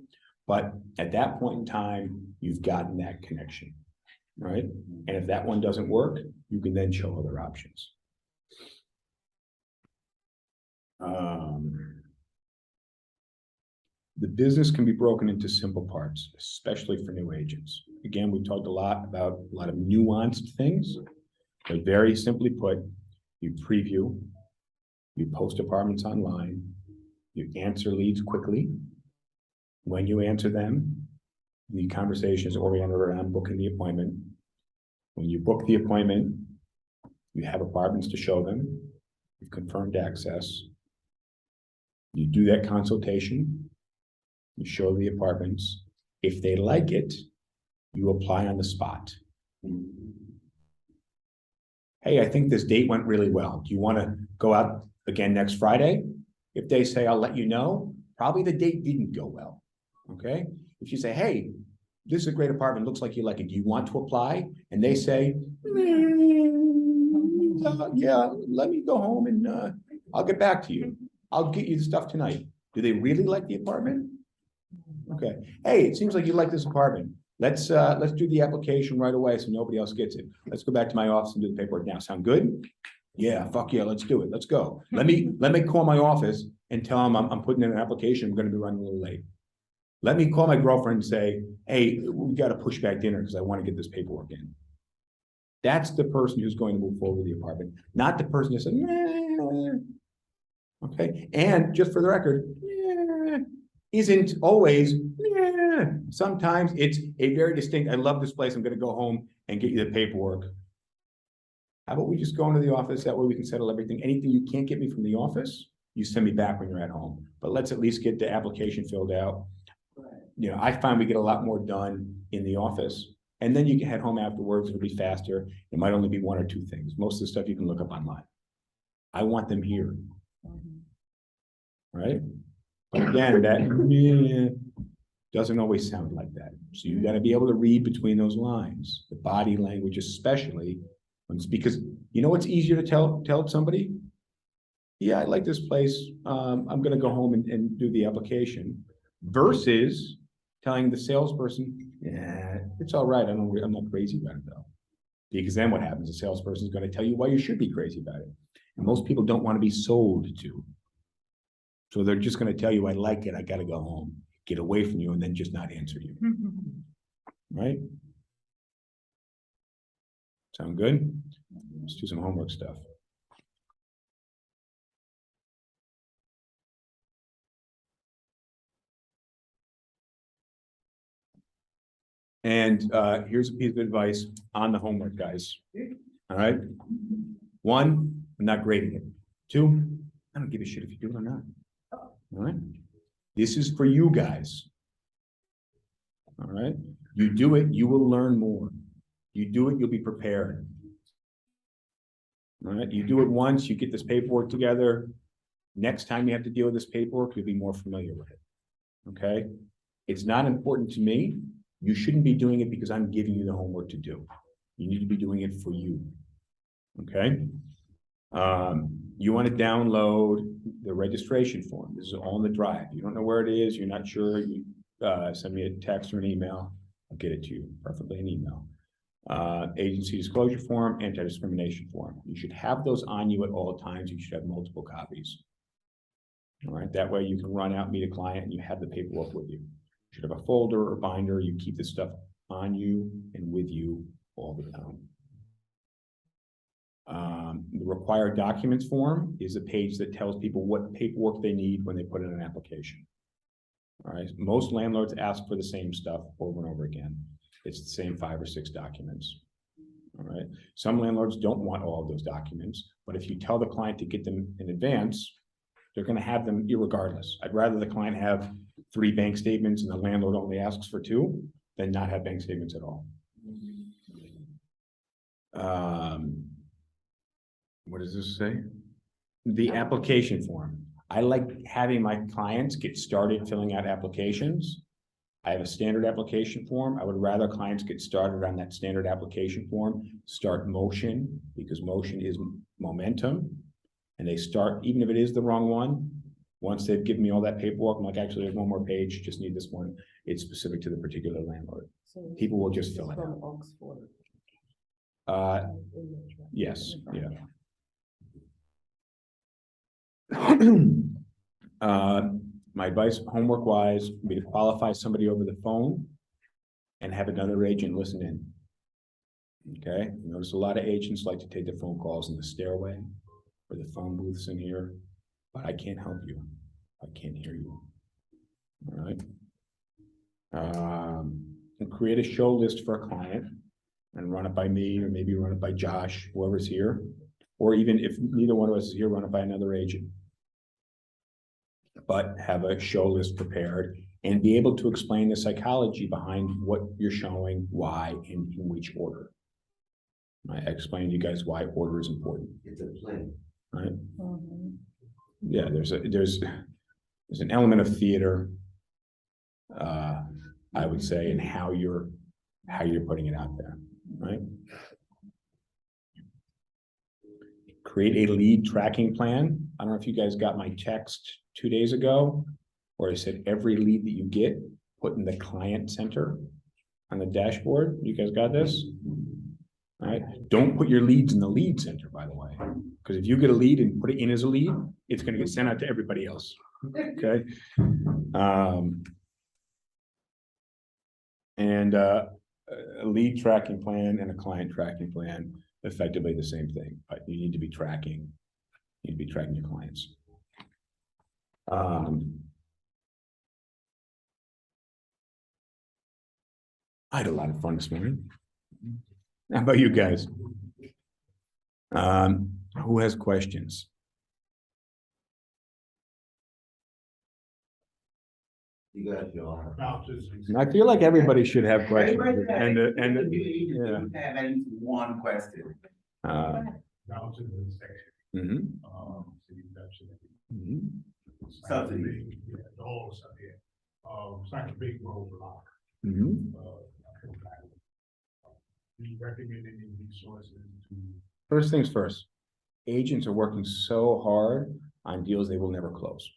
S1: But at that point in time, you've gotten that connection, right? And if that one doesn't work, you can then show other options. The business can be broken into simple parts, especially for new agents. Again, we talked a lot about a lot of nuanced things, but very simply put, you preview, you post apartments online, you answer leads quickly. When you answer them, the conversation is oriented around booking the appointment. When you book the appointment, you have apartments to show them, you've confirmed access. You do that consultation, you show the apartments. If they like it, you apply on the spot. Hey, I think this date went really well. Do you want to go out again next Friday? If they say, I'll let you know, probably the date didn't go well, okay? If you say, hey, this is a great apartment, looks like you like it, do you want to apply? And they say, yeah, let me go home and I'll get back to you. I'll get you the stuff tonight. Do they really like the apartment? Okay. Hey, it seems like you like this apartment. Let's do the application right away so nobody else gets it. Let's go back to my office and do the paperwork now. Sound good? Yeah, fuck yeah, let's do it. Let's go. Let me call my office and tell them I'm putting in an application. I'm going to be running a little late. Let me call my girlfriend and say, hey, we got to push back dinner because I want to get this paperwork in. That's the person who's going to move forward with the apartment, not the person who said, nah. Okay. And just for the record, nah, isn't always, nah. Sometimes it's a very distinct, I love this place, I'm going to go home and get you the paperwork. How about we just go into the office? That way we can settle everything. Anything you can't get me from the office, you send me back when you're at home. But let's at least get the application filled out. You know, I find we get a lot more done in the office. And then you can head home afterwards. It'll be faster. It might only be 1 or 2 things. Most of the stuff you can look up online. I want them here. Right? But again, that Doesn't always sound like that. So you gotta be able to read between those lines, the body language especially. It's because, you know what's easier to tell somebody? Yeah, I like this place. I'm gonna go home and do the application. Versus telling the salesperson, yeah, it's all right. I'm not crazy about it though. Because then what happens? The salesperson is gonna tell you why you should be crazy about it. And most people don't want to be sold to. So they're just gonna tell you, I like it, I gotta go home, get away from you, and then just not answer you. Right? Sound good? Let's do some homework stuff. And here's a piece of advice on the homework, guys. All right. One, I'm not grading it. Two, I don't give a shit if you do it or not. All right. This is for you guys. All right. You do it, you will learn more. You do it, you'll be prepared. All right. You do it once, you get this paperwork together. Next time you have to deal with this paperwork, you'll be more familiar with it. Okay. It's not important to me. You shouldn't be doing it because I'm giving you the homework to do. You need to be doing it for you. Okay. You want to download the registration form. This is all in the drive. You don't know where it is. You're not sure. You send me a text or an email. I'll get it to you, preferably an email. Agency disclosure form, anti-discrimination form. You should have those on you at all times. You should have multiple copies. All right. That way you can run out, meet a client, and you have the paperwork with you. You should have a folder or binder. You keep this stuff on you and with you all the time. The required documents form is a page that tells people what paperwork they need when they put in an application. All right. Most landlords ask for the same stuff over and over again. It's the same 5 or 6 documents. All right. Some landlords don't want all of those documents, but if you tell the client to get them in advance, they're going to have them irregardless. I'd rather the client have 3 bank statements and the landlord only asks for 2 than not have bank statements at all. What does this say? The application form. I like having my clients get started filling out applications. I have a standard application form. I would rather clients get started on that standard application form, start motion, because motion is momentum. And they start, even if it is the wrong one, once they've given me all that paperwork, I'm like, actually, there's one more page, just need this one. It's specific to the particular landlord.
S4: So
S1: People will just fill it
S4: from
S1: out.
S4: Oxford.
S1: Yes, yeah. My advice, homework wise, would be to qualify somebody over the phone and have another agent listen in. Okay, notice a lot of agents like to take the phone calls in the stairway or the phone booths in here, but I can't help you. I can't hear you. All right. And create a show list for a client and run it by me, or maybe run it by Josh, whoever's here, or even if neither one of us is here, run it by another agent. But have a show list prepared and be able to explain the psychology behind what you're showing, why, and in which order. I explained to you guys why order is important.
S6: It's a play.
S1: Right? Yeah, there's an element of theater, I would say, in how you're putting it out there, right? Create a lead tracking plan. I don't know if you guys got my text 2 days ago, where I said every lead that you get, put in the client center on the dashboard. You guys got this? All right. Don't put your leads in the lead center, by the way, because if you get a lead and put it in as a lead, it's going to get sent out to everybody else. Okay. And a lead tracking plan and a client tracking plan, effectively the same thing, but you need to be tracking. You need to be tracking your clients. I had a lot of fun this morning. How about you guys? Who has questions?
S6: You guys should all have.
S1: I feel like everybody should have questions.
S6: Everybody
S1: Yeah.
S6: have at least one question.
S7: Down to the section.
S1: Mhm.
S7: City section.
S1: Mhm.
S7: Subsidy. Yeah, the whole stuff, yeah. It's like a big roadblock.
S1: Mhm.
S7: Do you recommend any resources to?
S1: First things first, agents are working so hard on deals they will never close,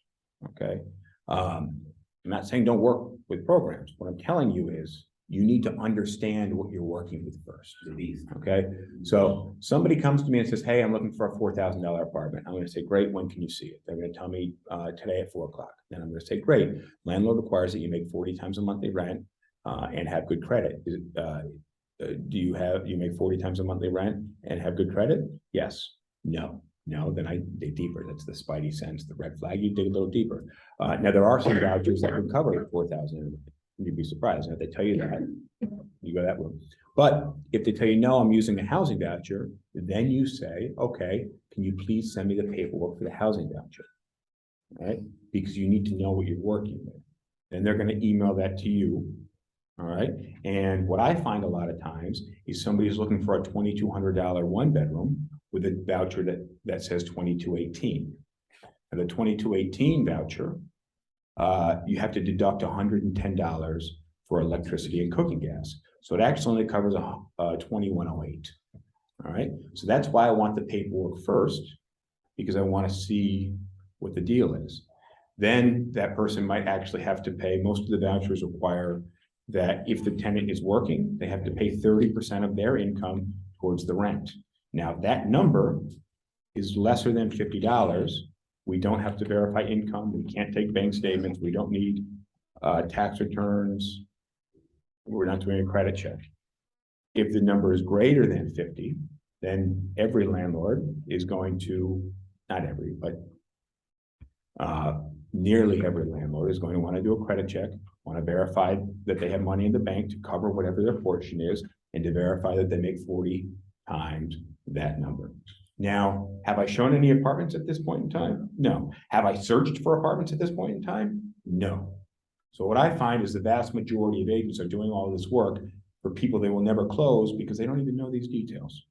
S1: okay? I'm not saying don't work with programs. What I'm telling you is you need to understand what you're working with first,
S6: The beast.
S1: okay? So somebody comes to me and says, hey, I'm looking for a $4,000 apartment. I'm gonna say, great, when can you see it? They're gonna tell me today at 4 o'clock. Then I'm gonna say, great, landlord requires that you make 40 times a monthly rent and have good credit. Do you make 40 times a monthly rent and have good credit? Yes. No, then I dig deeper. That's the spidey sense, the red flag. You dig a little deeper. Now there are some vouchers that would cover 4,000. You'd be surprised. Now, if they tell you that, you go that way. But if they tell you, no, I'm using a housing voucher, then you say, okay, can you please send me the paperwork for the housing voucher? All right, because you need to know what you're working with. Then they're going to email that to you. All right, and what I find a lot of times is somebody's looking for a $2,200 one bedroom with a voucher that says 2218. And the 2218 voucher, you have to deduct $110 for electricity and cooking gas. So it actually only covers 2108. All right, so that's why I want the paperwork first, because I want to see what the deal is. Then that person might actually have to pay. Most of the vouchers require that if the tenant is working, they have to pay 30% of their income towards the rent. Now, that number is lesser than $50. We don't have to verify income. We can't take bank statements. We don't need tax returns. We're not doing a credit check. If the number is greater than 50, then every landlord is going to, not every, but nearly every landlord is going to want to do a credit check, want to verify that they have money in the bank to cover whatever their portion is, and to verify that they make 40 times that number. Now, have I shown any apartments at this point in time? No. Have I searched for apartments at this point in time? No. So what I find is the vast majority of agents are doing all this work for people they will never close because they don't even know these details.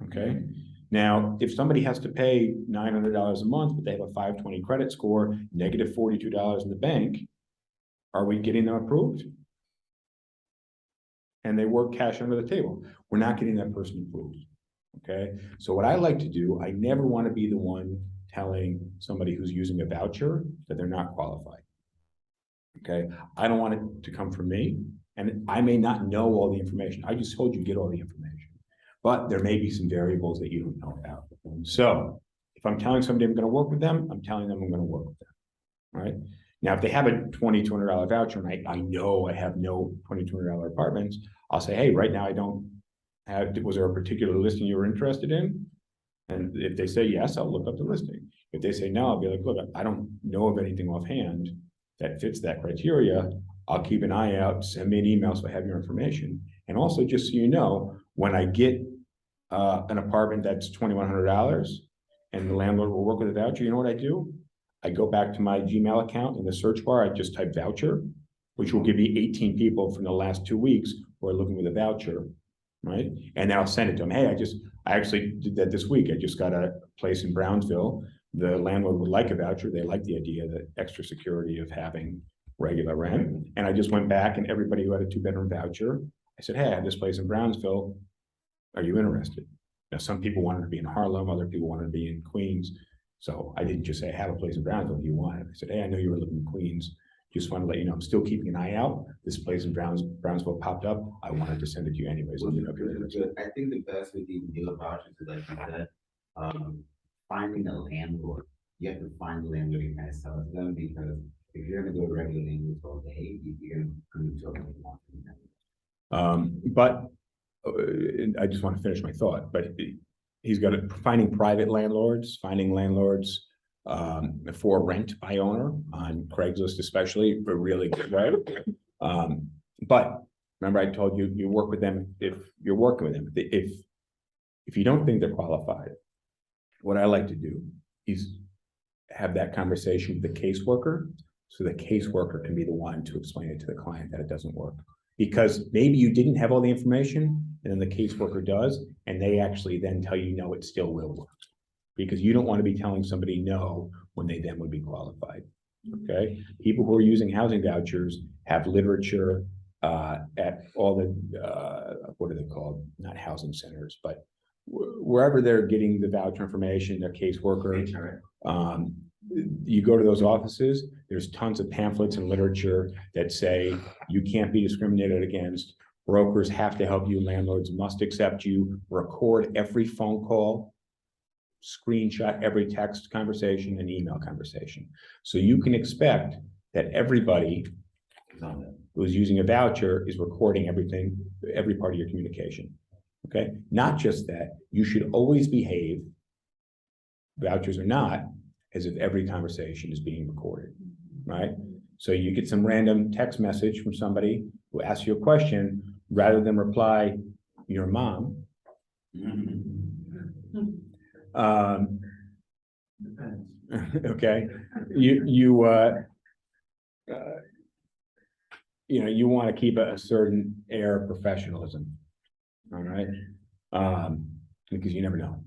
S1: Okay. Now, if somebody has to pay $900 a month, but they have a 520 credit score, negative $42 in the bank, are we getting them approved? And they work cash under the table. We're not getting that person approved. Okay. So what I like to do, I never want to be the one telling somebody who's using a voucher that they're not qualified. Okay. I don't want it to come from me, and I may not know all the information. I just told you get all the information. But there may be some variables that you don't know about. So if I'm telling somebody I'm going to work with them, I'm telling them I'm going to work with them. All right. Now, if they have a $2,200 voucher and I know I have no $2,200 apartments, I'll say, hey, right now I don't have, was there a particular listing you were interested in? And if they say yes, I'll look up the listing. If they say no, I'll be like, look, I don't know of anything offhand that fits that criteria. I'll keep an eye out, send me an email so I have your information. And also, just so you know, when I get an apartment that's $2,100 and the landlord will work with a voucher, you know what I do? I go back to my Gmail account in the search bar, I just type voucher, which will give me 18 people from the last 2 weeks who are looking with a voucher, right? And then I'll send it to them. Hey, I actually did that this week. I just got a place in Brownsville. The landlord would like a voucher. They like the idea, the extra security of having regular rent. And I just went back and everybody who had a 2-bedroom voucher, I said, hey, I have this place in Brownsville. Are you interested? Now, some people wanted to be in Harlem, other people wanted to be in Queens. So I didn't just say, I have a place in Brownsville, do you want it? I said, hey, I know you were living in Queens. Just want to let you know, I'm still keeping an eye out. This place in Brownsville popped up. I wanted to send it to you anyways.
S6: I think the best way to even deal with vouchers is, like you said, finding a landlord. You have to find the landlord and kind of sell it to them, because if you're gonna go regular landlords all day, you're gonna come to a
S1: But I just want to finish my thought, but he's got it, finding private landlords, finding landlords for rent by owner on Craigslist, especially, for really good, right? But remember, I told you, you work with them if you're working with them. If you don't think they're qualified, what I like to do is have that conversation with the caseworker, so the caseworker can be the one to explain it to the client that it doesn't work. Because maybe you didn't have all the information, and then the caseworker does, and they actually then tell you, no, it still will work. Because you don't want to be telling somebody no when they then would be qualified. okay? People who are using housing vouchers have literature at all the, what are they called? Not housing centers, but wherever they're getting the voucher information, their caseworker. You go to those offices, there's tons of pamphlets and literature that say you can't be discriminated against. Brokers have to help you, landlords must accept you, record every phone call, screenshot every text conversation and email conversation. So you can expect that everybody who's using a voucher is recording everything, every part of your communication. Okay, not just that, you should always behave, vouchers or not, as if every conversation is being recorded, right? So you get some random text message from somebody who asks you a question, rather than reply, your mom. Okay, you know, you want to keep a certain air of professionalism, all right? Because you never know.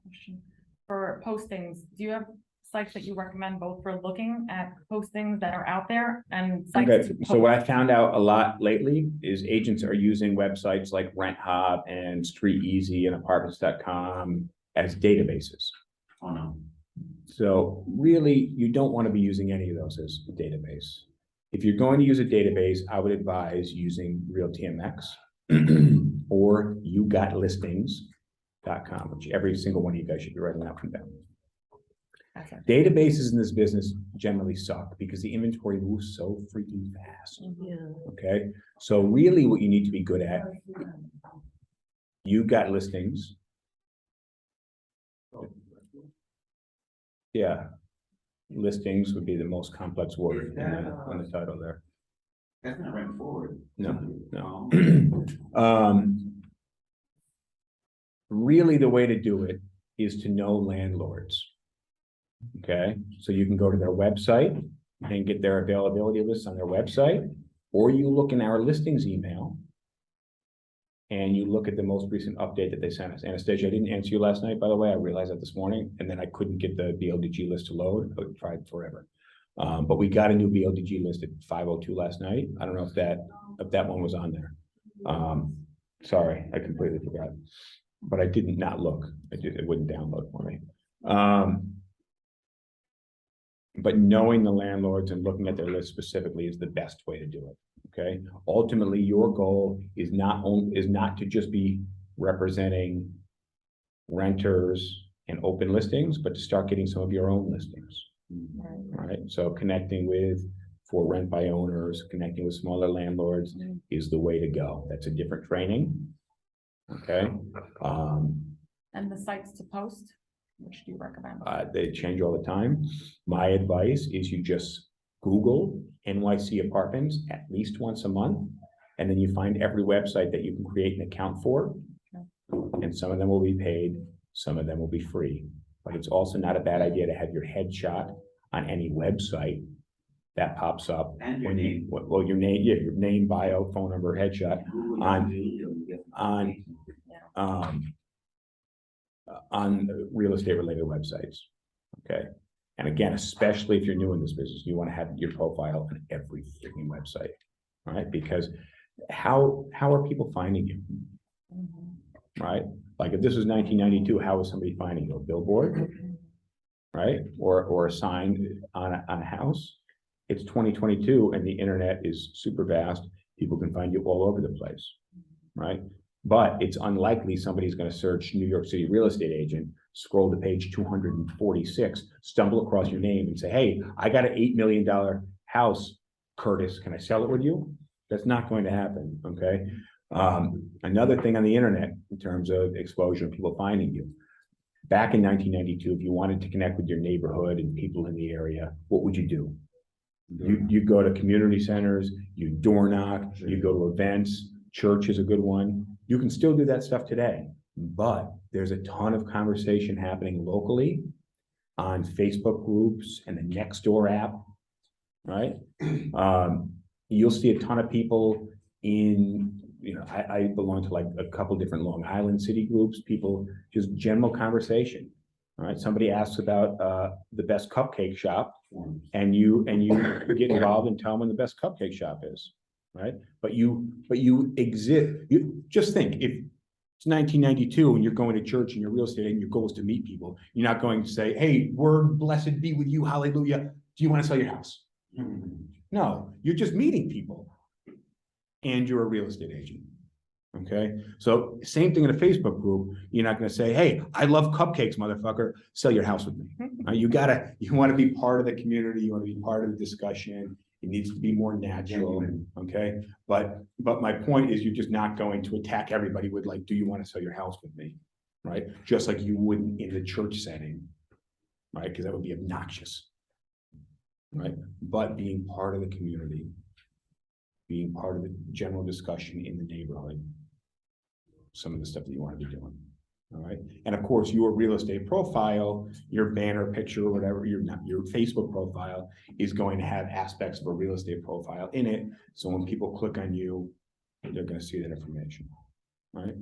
S5: Question. For postings, do you have sites that you recommend both for looking at postings that are out there and sites
S1: Okay,
S5: to
S1: so what
S5: post?
S1: I found out a lot lately is agents are using websites like RentHop and Street Easy and Apartments.com as databases.
S6: Oh, no.
S1: So really, you don't want to be using any of those as a database. If you're going to use a database, I would advise using RealTMX or YouGotListings.com, which every single one of you guys should be writing out from them. Databases in this business generally suck because the inventory moves so freaking fast.
S4: Yeah.
S1: Okay, so really what you need to be good at, you got listings. Yeah, listings would be the most complex word in the title there.
S6: That's not right forward.
S1: No. Really the way to do it is to know landlords. Okay, so you can go to their website and get their availability lists on their website, or you look in our listings email and you look at the most recent update that they sent us. Anastasia, I didn't answer you last night, by the way. I realized that this morning, and then I couldn't get the BLDG list to load. I tried forever. But we got a new BLDG list at 5:02 last night. I don't know if that one was on there. Sorry, I completely forgot. But I did not look. It wouldn't download for me. But knowing the landlords and looking at their list specifically is the best way to do it. Okay. Ultimately, your goal is not to just be representing renters and open listings, but to start getting some of your own listings. Right. So connecting with for rent by owners, connecting with smaller landlords is the way to go. That's a different training. Okay.
S5: And the sites to post, which do you recommend?
S1: They change all the time. My advice is you just Google NYC apartments at least once a month, and then you find every website that you can create an account for. And some of them will be paid, some of them will be free. But it's also not a bad idea to have your headshot on any website that pops up.
S6: And your
S1: when
S6: name.
S1: well, your name, yeah, your name, bio, phone number, headshot on real estate related websites. Okay. And again, especially if you're new in this business, you want to have your profile on every freaking website, right? Because how are people finding you? Right? Like if this was 1992, how was somebody finding you? A billboard, right? Or a sign on a house. It's 2022 and the internet is super vast. People can find you all over the place, right? But it's unlikely somebody's going to search New York City real estate agent, scroll to page 246, stumble across your name and say, hey, I got an $8 million house, Curtis, can I sell it with you? That's not going to happen, okay? Another thing on the internet in terms of exposure and people finding you. Back in 1992, if you wanted to connect with your neighborhood and people in the area, what would you do? You go to community centers, you door knock, you go to events, church is a good one. You can still do that stuff today, but there's a ton of conversation happening locally on Facebook groups and the Nextdoor app, right? You'll see a ton of people in, I belong to like a couple different Long Island city groups, people, just general conversation. All right, somebody asks about the best cupcake shop, and you get involved and tell them when the best cupcake shop is, right? But you exist, you just think, if it's 1992 and you're going to church and you're real estate and your goal is to meet people, you're not going to say, hey, word blessed be with you, hallelujah, do you want to sell your house? No, you're just meeting people, and you're a real estate agent. Okay, so same thing in a Facebook group. You're not going to say, hey, I love cupcakes, motherfucker, sell your house with me. You want to be part of the community. You want to be part of the discussion. It needs to be more natural. Okay, but my point is, you're just not going to attack everybody with like, do you want to sell your house with me? Right, just like you wouldn't in the church setting, right, because that would be obnoxious. Right, but being part of the community, being part of the general discussion in the neighborhood, some of the stuff that you want to be doing. All right, and of course, your real estate profile, your banner picture or whatever, your Facebook profile is going to have aspects of a real estate profile in it. So when people click on you, they're going to see that information. Right.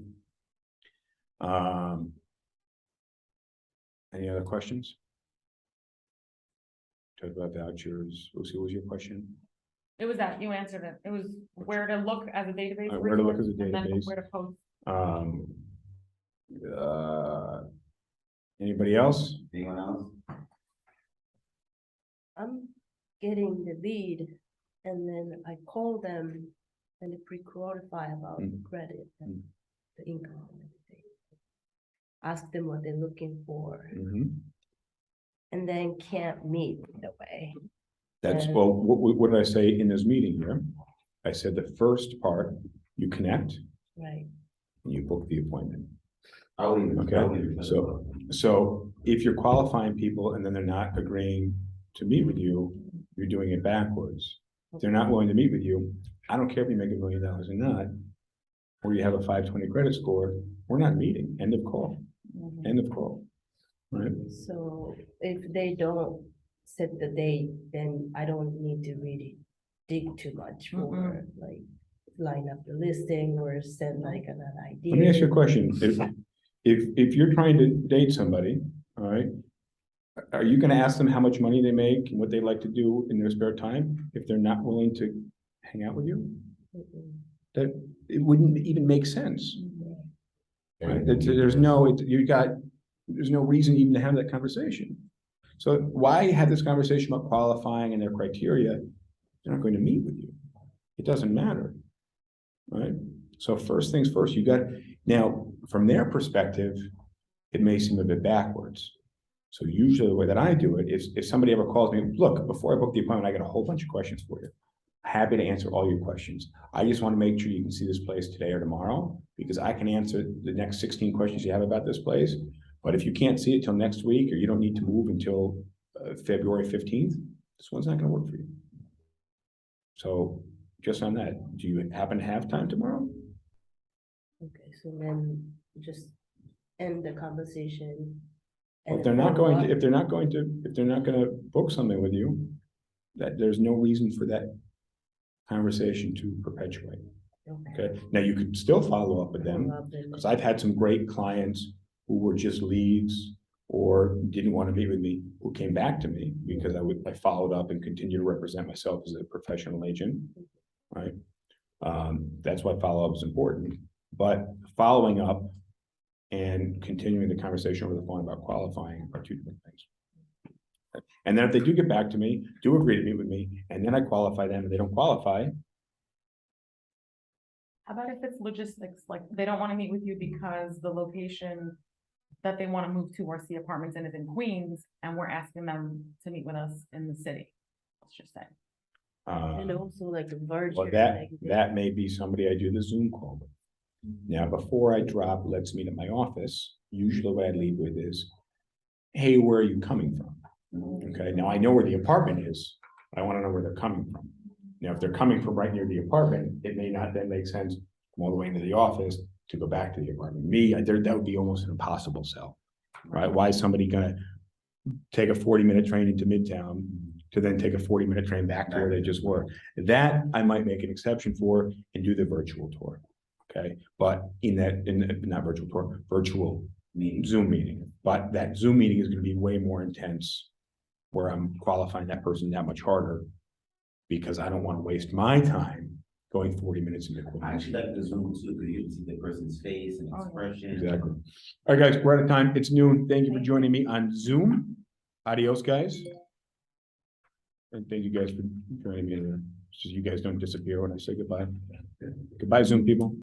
S1: Any other questions? Talk about vouchers. Lucy, what was your question?
S5: It was that, you answered it. It was where to look as a database.
S1: Where to look as a
S5: and then
S1: database.
S5: Where to post.
S1: Anybody else?
S6: Anyone else?
S4: I'm getting the lead, and then I call them and they pre-qualify about the credit and the income and everything. Ask them what they're looking for, and then can't meet the way.
S1: That's, well, what did I say in this meeting here? I said the first part, you connect
S4: Right.
S1: and you book the appointment.
S6: Okay,
S1: So if you're qualifying people and then they're not agreeing to meet with you, you're doing it backwards. If they're not willing to meet with you, I don't care if you make $1 million or not, or you have a 520 credit score, we're not meeting. End of call. End of call. Right?
S4: So if they don't set the date, then I don't need to really dig too much for like line up the listing or send like an idea.
S1: Let me ask you a question. If you're trying to date somebody, all right, are you going to ask them how much money they make and what they like to do in their spare time if they're not willing to hang out with you? That it wouldn't even make sense. Right? There's no reason even to have that conversation. So why have this conversation about qualifying and their criteria? They're not going to meet with you. It doesn't matter. Right? So first things first, now from their perspective, it may seem a bit backwards. So usually the way that I do it is if somebody ever calls me, look, before I book the appointment, I got a whole bunch of questions for you. Happy to answer all your questions. I just want to make sure you can see this place today or tomorrow, because I can answer the next 16 questions you have about this place. But if you can't see it till next week, or you don't need to move until February 15th, this one's not going to work for you. So just on that, do you happen to have time tomorrow?
S4: Okay, so then just end the conversation.
S1: Well, if they're not going to book something with you, that there's no reason for that conversation to perpetuate. Okay. Now you could still follow up with them, because I've had some great clients who were just leads or didn't want to meet with me, who came back to me because I followed up and continue to represent myself as a professional agent. Right. That's why follow-up is important. But following up and continuing the conversation over the phone about qualifying are two different things. And then if they do get back to me, do agree to meet with me, and then I qualify them and they don't qualify.
S5: How about if it's logistics, like they don't want to meet with you because the location that they want to move to or see apartments in is in Queens, and we're asking them to meet with us in the city, let's just say.
S4: And also like a virtual.
S1: Well, that may be somebody I do the Zoom call with. Now, before I drop, let's meet at my office, usually what I lead with is, hey, where are you coming from? Okay, now I know where the apartment is, but I want to know where they're coming from. Now, if they're coming from right near the apartment, it may not then make sense to come all the way into the office to go back to the apartment. That would be almost an impossible sell, right? Why is somebody gonna take a 40-minute train into Midtown to then take a 40-minute train back to where they just were? That I might make an exception for and do the virtual tour. Okay, but not virtual tour, virtual
S6: meeting.
S1: Zoom meeting, but that Zoom meeting is gonna be way more intense. Where I'm qualifying that person that much harder. Because I don't wanna waste my time going 40 minutes into.
S6: I actually like the Zoom too, because you can see the person's face and
S5: Oh, yeah.
S6: expression.
S1: Exactly. All right, guys, we're out of time. It's noon. Thank you for joining me on Zoom. Adios, guys. And thank you guys for joining me. So you guys don't disappear when I say goodbye. Goodbye, Zoom people.